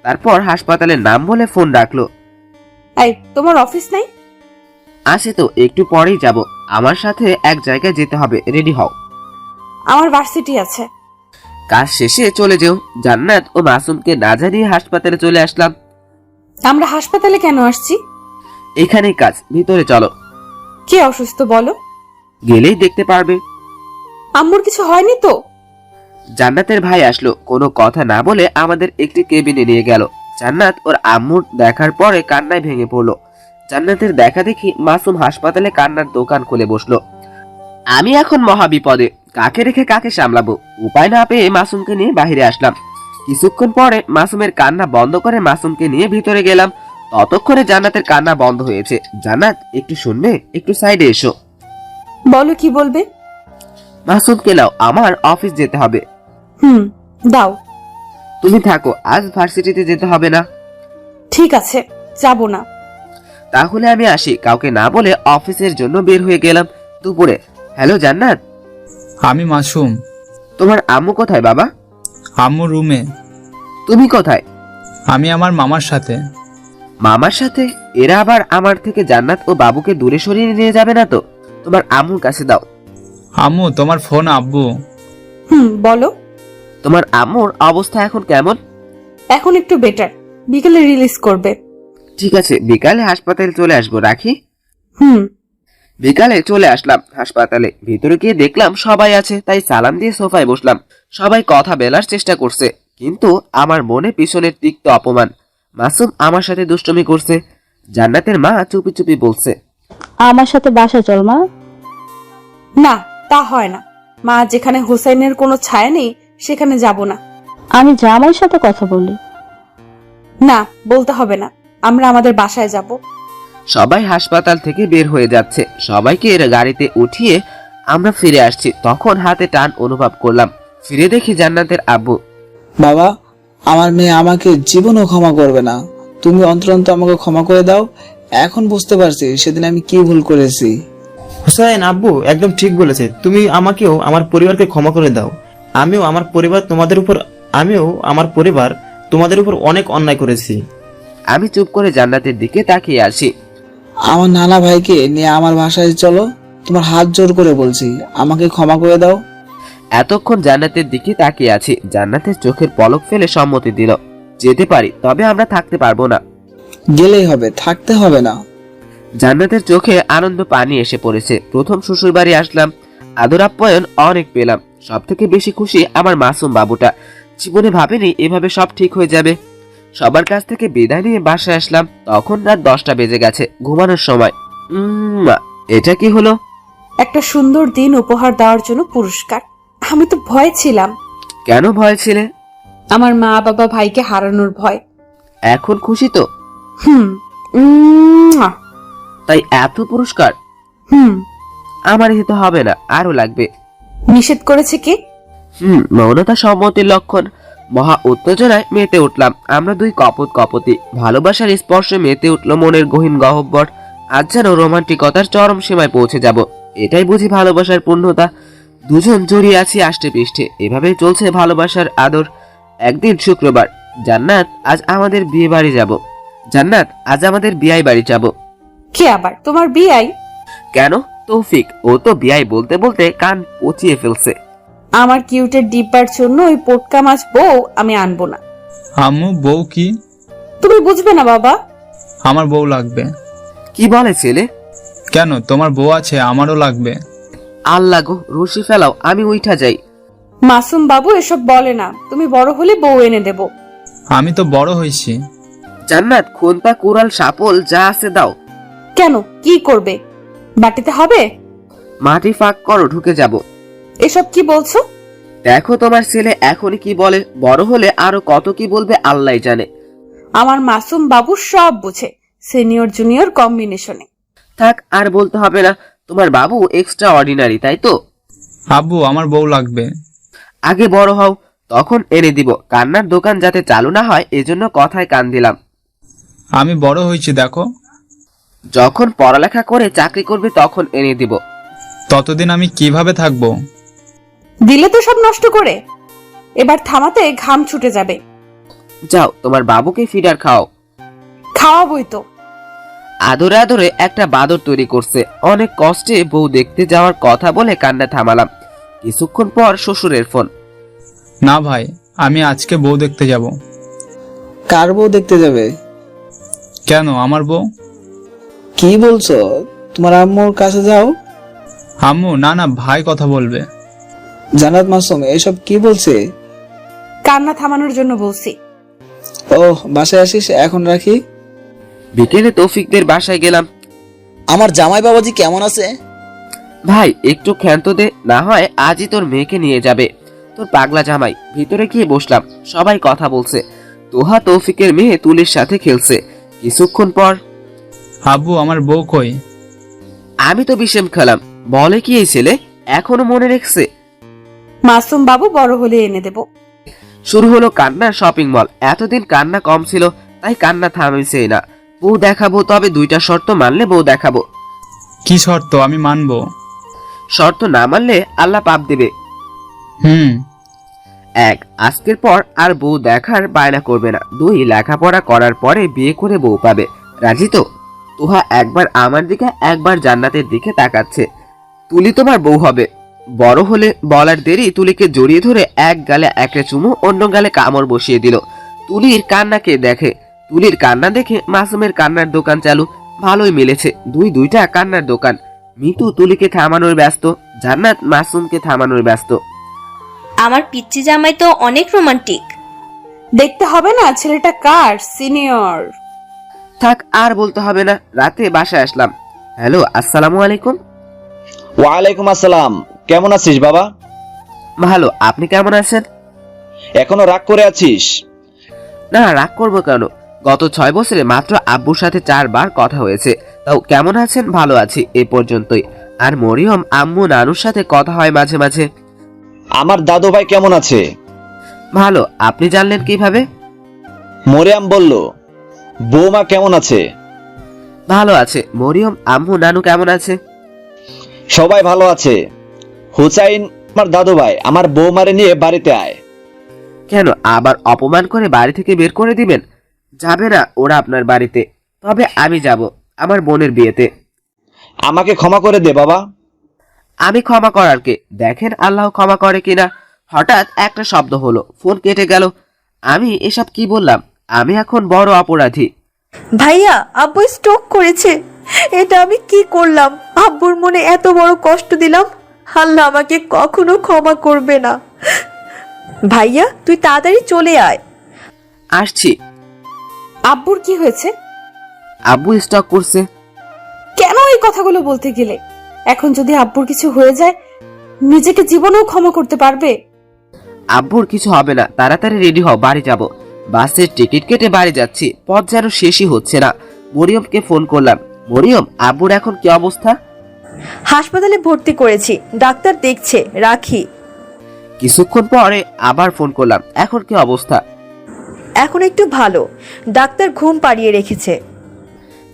তারপর হাসপাতালের নাম বলে ফোন ডাকলো। এই, তোমার অফিস নাই? আছে তো, একটু পরেই যাব। আমার সাথে এক জায়গায় যেতে হবে, রেডি হও। আমার ভার্সিটি আছে। কাজ শেষে চলে যেও। জান্নাত ও মাসুমকে না জানিয়ে হাসপাতালে চলে আসলাম। আমরা হাসপাতালে কেন আসছি? এখানেই কাজ, ভিতরে চলো। কে অসুস্থ বলো? গেলেই দেখতে পারবে। আম্মুর কিছু হয়নি তো? জান্নাতের ভাই আসলো, কোনো কথা না বলে আমাদের একটি কেবিনে নিয়ে গেল। জান্নাত ওর আম্মুর দেখার পরে কান্নায় ভেঙে পড়লো। জান্নাতের দেখা দেখি মাসুম হাসপাতালে কান্নার দোকান খুলে বসলো। আমি এখন মহা বিপদে, কাকে রেখে কাকে সামলাবো? উপায় না পেয়ে মাসুমকে নিয়ে বাইরে আসলাম। কিছুক্ষণ পরে মাসুমের কান্না বন্ধ করে মাসুমকে নিয়ে ভিতরে গেলাম। ততক্ষণে জান্নাতের কান্না বন্ধ হয়েছে। জান্নাত, একটু শুনবে? একটু সাইডে এসো। বলো, কি বলবে? মাসুমকে নাও, আমার অফিস যেতে হবে। দাও। তুমি থাকো, আজ ভার্সিটিতে যেতে হবে না। ঠিক আছে, যাব না। তাহলে আমি আসি। কাউকে না বলে অফিসের জন্য বের হয়ে গেলাম। দুপুরে, হ্যালো জান্নাত। আমি মাসুম। তোমার আম্মু কোথায় বাবা? আম্মু রুমে। তুমি কোথায়? আমি আমার মামার সাথে। মামার সাথে? এরা আবার আমার থেকে জান্নাত ও বাবুকে দূরে সরিয়ে নিয়ে যাবে না তো? তোমার আম্মুর কাছে দাও। আম্মু, তোমার ফোন। আব্বু। বলো। তোমার আম্মুর অবস্থা এখন কেমন? এখন একটু বেটার, বিকেলে রিলিজ করবে। ঠিক আছে, বিকালে হাসপাতালে চলে আসবো, রাখি। বিকালে চলে আসলাম হাসপাতালে। ভিতরে গিয়ে দেখলাম সবাই আছে, তাই সালাম দিয়ে সোফায় বসলাম। সবাই কথা বলার চেষ্টা করছে, কিন্তু আমার মনে পিছনের তিক্ত অপমান। মাসুম আমার সাথে দুষ্টুমি করছে। জান্নাতের মা চুপি চুপি বলছে, আমার সাথে বাসা চল মা। না, তা হয় না মা। যেখানে হোসেনের কোনো ছায়া নেই সেখানে যাব না। আমি জামাইয়ের সাথে কথা বলি। না, বলতে হবে না, আমরা আমাদের বাসায় যাব। সবাই হাসপাতাল থেকে বের হয়ে যাচ্ছে। সবাইকে এর গাড়িতে উঠিয়ে আমরা ফিরে আসছি। তখন হাতে টান অনুভব করলাম। ফিরে দেখি জান্নাতের আব্বু। বাবা, আমার মেয়ে আমাকে জীবনও ক্ষমা করবে না, তুমি অন্তরন্ত আমাকে ক্ষমা করে দাও। এখন বুঝতে পারছি সেদিন আমি কি ভুল করেছি। হুসাইন, আব্বু একদম ঠিক বলেছে। তুমি আমাকেও আমার পরিবারকে ক্ষমা করে দাও। আমিও আমার পরিবার তোমাদের উপর অনেক অন্যায় করেছি। আমি চুপ করে জান্নাতের দিকে তাকিয়ে আসি। আমার নানা ভাইকে নিয়ে আমার বাসায় চলো, তোমার হাত জোর করে বলছি, আমাকে ক্ষমা করে দাও। এতক্ষণ জান্নাতের দিকে তাকিয়ে আছি। জান্নাতের চোখের পলক ফেলে সম্মতি দিল। যেতে পারি, তবে আমরা থাকতে পারবো না। গেলেই হবে, থাকতে হবে না। জান্নাতের চোখে আনন্দ পানি এসে পড়েছে। প্রথম শ্বশুর বাড়ি আসলাম, আদর আপ্যায়ন অনেক পেলাম। সব থেকে বেশি খুশি আমার মাসুম বাবুটা। জীবনে ভাবিনি এভাবে সব ঠিক হয়ে যাবে। সবার কাছ থেকে বিদায় নিয়ে বাসায় আসলাম। তখন রাত 10টা বেজে গেছে, ঘুমানোর সময়। এটা কি হলো? একটা সুন্দর দিন উপহার দেওয়ার জন্য পুরস্কার। আমি তো ভয় ছিলাম। কেন ভয় ছিলে? আমার মা বাবা ভাইকে হারানোর ভয়। এখন খুশি তো? হুম। তাই এত পুরস্কার? হুম। আমার হিতে হবে না, আরো লাগবে। নিষেধ করেছে কে? মৌনতা সম্মতির লক্ষণ। মহা উত্তেজনায় মেতে উঠলাম। আমরা দুই কপতি। ভালোবাসার স্পর্শে মেতে উঠল মনের গহীন গহ্বর। আজ যেন রোমান্টিকতার চরম সীমায় পৌঁছে যাব। এটাই বুঝি ভালোবাসার পূর্ণতা। দুজন জড়িয়ে আছি আষ্টে পৃষ্ঠে। এভাবেই চলছে ভালোবাসার আদর। একদিন শুক্রবার। জান্নাত আজ আমাদের বিয়ে বাড়ি যাব। কে আবার তোমার বিয়াই? কেন? তৌফিক। ও তো বিয়াই বলতে বলতে কান পচিয়ে ফেলছে। আমার কিউটের ডিব্বার জন্য ওই পোটকা মাছ বউ আমি আনবো না। আম্মু, বউ কি? তুমি বুঝবে না বাবা। আমার বউ লাগবে। কি বলে ছেলে? কেন, তোমার বউ আছে, আমারও লাগবে। আল্লাহ গো, রশি ফেলাও, আমি উঠা যাই। মাসুম বাবু এসব বলে না। তুমি বড় হলে বউ এনে দেব। আমি তো বড় হয়েছি। জান্নাত, খোন্তা, কুড়াল, সাপল যা আছে দাও। কেন, কি করবে? বাটিতে হবে? মাটি ফাঁক করো, ঢুকে যাব। এসব কি বলছো? দেখো তোমার ছেলে এখনই কি বলে, বড় হলে আরো কত কি বলবে আল্লাহ জানে। আমার মাসুম বাবু সব বুঝে, সিনিয়র জুনিয়র কম্বিনেশনে। থাক, আর বলতে হবে না। তোমার বাবু এক্সট্রা অর্ডিনারি, তাই তো? আব্বু, আমার বউ লাগবে। আগে বড় হও, তখন এনে দিব। কান্নার দোকান যাতে চালু না হয় এজন্য কথায় কান দিলাম। আমি বড় হয়েছি, দেখো। যখন পড়ালেখা করে চাকরি করবে তখন এনে দিব। ততদিন আমি কিভাবে থাকবো? দিলে তো সব নষ্ট করে। এবার থামাতে ঘাম ছুটে যাবে। যাও, তোমার বাবুকে ফিডার খাও। খাওয়াবই তো। আদরে আদরে একটা বাদর তৈরি করছে। অনেক কষ্টে বউ দেখতে যাওয়ার কথা বলে কান্না থামালাম। কিছুক্ষণ পর শ্বশুরের ফোন। না ভাই, আমি আজকে বউ দেখতে যাব। কার বউ দেখতে যাবে? কেন, আমার বউ। কি বলছো? তোমার আম্মুর কাছে যাও। আম্মু, না না, ভাই কথা বলবে। জান্নাত, মাসুম এসব কি বলছে? কান্না থামানোর জন্য বলছি। ওহ, বাসায় আসিস, এখন রাখি। বিকেলে তৌফিকদের বাসায় গেলাম। আমার জামাই বাবাজি কেমন আছে? ভাই একটু ক্ষান্ত দে, না হয় আজই তোর মেয়েকে নিয়ে যাবে তোর পাগলা জামাই। ভিতরে গিয়ে বসলাম। সবাই কথা বলছে। তোহা তৌফিকের মেয়ে তুলির সাথে খেলছে। কিছুক্ষণ পর, আব্বু, আমার বউ কই? আমি তো বিষেম খেলাম। বলে কি এই ছেলে এখনো মনে রেখেছে? মাসুম বাবু বড় হলে এনে দেব। শুরু হলো কান্নার শপিং মল। এতদিন কান্না কম ছিল, তাই কান্না থামিছে না। বউ দেখাবো, তবে 2টা শর্ত মানলে বউ দেখাবো। কি শর্ত? আমি মানবো। শর্ত না মানলে আল্লাহ পাপ দেবে। 1, আজকের পর আর বউ দেখার বায়না করবে না। 2, লেখাপড়া করার পরে বিয়ে করে বউ পাবে। রাজি তো? তোহা একবার আমার দিকে একবার জান্নাতের দিকে তাকাচ্ছে। তুলি তোমার বউ হবে। বড় হলে বলার দেরি তুলিকে জড়িয়ে ধরে এক গালে একটা চুমু, অন্য গালে কামড় বসিয়ে দিল। তুলির কান্নাকে দেখে, তুলির কান্না দেখে মাসুমের কান্নার দোকান চালু। ভালোই মিলেছে, দুইটা কান্নার দোকান। মিতু তুলিকে থামানোর ব্যস্ত, জান্নাত মাসুমকে থামানোর ব্যস্ত। আমার পিচ্চি জামাই তো অনেক রোমান্টিক। দেখতে হবে না ছেলেটা কার, সিনিয়র। থাক, আর বলতে হবে না। রাতে বাসায় আসলাম। হ্যালো, আসসালামু আলাইকুম। ওয়ালাইকুম আসসালাম। কেমন আছিস বাবা? ভালো, আপনি কেমন আছেন? এখনো রাগ করে আছিস? না, রাগ করবো কেন? গত 6 বছরে মাত্র আব্বুর সাথে 4 বার কথা হয়েছে। তাও কেমন আছেন? ভালো আছি, এ পর্যন্তই। আর মরিয়ম, আম্মু, নানুর সাথে কথা হয় মাঝে মাঝে। আমার দাদু ভাই কেমন আছে? ভালো। আপনি জানলেন কিভাবে? মরিয়াম বলল। বৌমা কেমন আছে? ভালো আছে। মরিয়ম, আম্মু, নানু কেমন আছে? সবাই ভালো আছে। হুসাইন, আমার দাদু ভাই, আমার বৌমারে নিয়ে বাড়িতে আয়। কেন, আবার অপমান করে বাড়ি থেকে বের করে দিবেন? যাবে না ওরা আপনার বাড়িতে। তবে আমি যাব আমার বোনের বিয়েতে। আমাকে ক্ষমা করে দে বাবা। আমি ক্ষমা করার কে? দেখেন আল্লাহ ক্ষমা করে কিনা। হঠাৎ একটা শব্দ হলো, ফোন কেটে গেল। আমি এসব কি বললাম? আমি এখন বড় অপরাধী। ভাইয়া, আব্বু স্ট্রোক করেছে। এটা আমি কি করলাম? আব্বুর মনে এত বড় কষ্ট দিলাম। আল্লাহ আমাকে কখনো ক্ষমা করবে না। ভাইয়া, তুই তাড়াতাড়ি চলে আয়। আসছি। আব্বুর কি হয়েছে? আব্বু স্টক করছে। কেন এই কথাগুলো বলতে গেলে? এখন যদি আব্বুর কিছু হয়ে যায়, নিজেকে জীবনেও ক্ষমা করতে পারবে? আব্বুর কিছু হবে না, তাড়াতাড়ি রেডি হও, বাড়ি যাব। বাসের টিকিট কেটে বাড়ি যাচ্ছি, পথ যেন শেষই হচ্ছে না। মরিয়মকে ফোন করলাম। মরিয়ম, আব্বুর এখন কি অবস্থা? হাসপাতালে ভর্তি করেছি, ডাক্তার দেখছে, রাখি। কিছুক্ষণ পরে আবার ফোন করলাম। এখন কি অবস্থা? এখন একটু ভালো, ডাক্তার ঘুম পাড়িয়ে রেখেছে।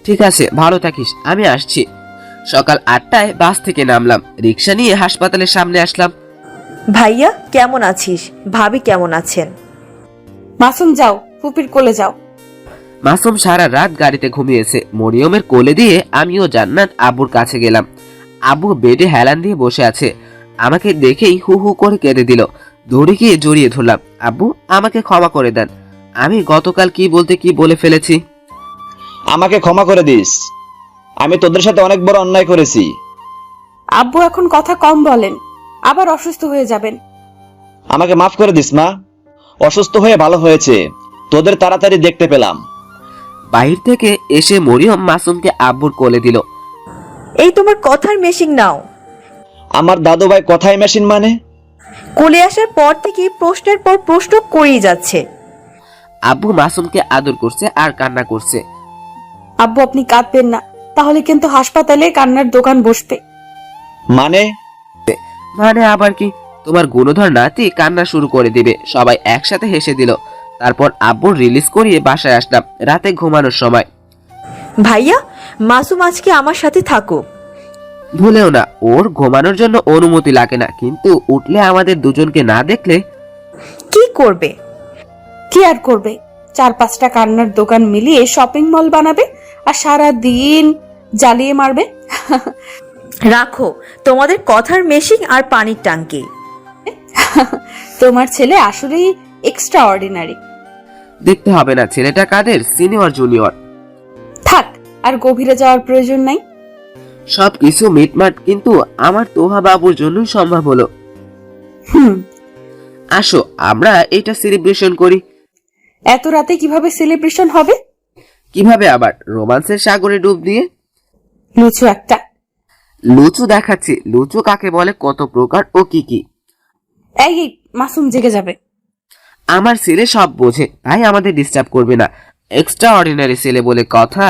ঠিক আছে, ভালো থাকিস, আমি আসছি। সকাল 8টায় বাস থেকে নামলাম, রিক্সা নিয়ে হাসপাতালের সামনে আসলাম। ভাইয়া কেমন আছিস? ভাবি কেমন আছেন? মাসুম, যাও ফুপির কোলে যাও। মাসুম সারা রাত গাড়িতে ঘুমিয়েছে। মরিয়মের কোলে দিয়ে আমিও জান্নাত আব্বুর কাছে গেলাম। আব্বু বেডে হেলান দিয়ে বসে আছে। আমাকে দেখেই হু হু করে কেঁদে দিল। দৌড়ে গিয়ে জড়িয়ে ধরলাম। আব্বু, আমাকে ক্ষমা করে দেন। আমি গতকাল কি বলতে কি বলে ফেলেছি। আমাকে ক্ষমা করে দিস। আমি তোদের সাথে অনেক বড় অন্যায় করেছি। আব্বু এখন কথা কম বলেন, আবার অসুস্থ হয়ে যাবেন। আমাকে মাফ করে দিস মা। অসুস্থ হয়ে ভালো হয়েছে, তোদের তাড়াতাড়ি দেখতে পেলাম। বাহির থেকে এসে মরিয়ম মাসুমকে আব্বুর কোলে দিল। এই তোমার কথার মেশিন নাও। আমার দাদু ভাই কথাই মেশিন মানে? কোলে আসার পর থেকে প্রশ্নের পর প্রশ্ন করেই যাচ্ছে। আব্বু মাসুমকে আদর করছে আর কান্না করছে। আব্বু, আপনি কাঁদবেন না, তাহলে কিন্তু হাসপাতালে কান্নার দোকান বসবে। মানে? মানে আবার কি? তোমার গুণধর নাতি কান্না শুরু করে দিবে। সবাই একসাথে হেসে দিল। তারপর আব্বুর রিলিজ করিয়ে বাসায় আসলাম রাতে ঘুমানোর সময়। ভাইয়া, মাসুম আজকে আমার সাথে থাকো। ভুলেও না, ওর ঘুমানোর জন্য অনুমতি লাগে না, কিন্তু উঠলে আমাদের দুজনকে না দেখলে। কি করবে? কি আর করবে? 4-5টা কান্নার দোকান মিলিয়ে শপিং মল বানাবে আর সারা দিন জ্বালিয়ে মারবে। রাখো তোমাদের কথার মেশিন আর পানির টাঙ্কি। তোমার ছেলে আসলেই এক্সট্রা অর্ডিনারি। দেখতে হবে না ছেলেটা কাদের, সিনিয়র জুনিয়র। থাক, আর গভীরে যাওয়ার প্রয়োজন নাই। সবকিছু মিটমাট কিন্তু আমার তোহা বাবুর জন্যই সম্ভব হলো। আসো আমরা এটা সেলিব্রেশন করি। এত রাতে কিভাবে সেলিব্রেশন হবে? কিভাবে আবার? রোমান্সের সাগরে ডুব দিয়ে। লুচু একটা। লুচু দেখাচ্ছি। লুচু কাকে বলে, কত প্রকার ও কি কি। এই মাসুম জেগে যাবে। আমার ছেলে সব বোঝে, তাই আমাদের ডিস্টার্ব করবে না। এক্সট্রা অর্ডিনারি ছেলে বলে কথা।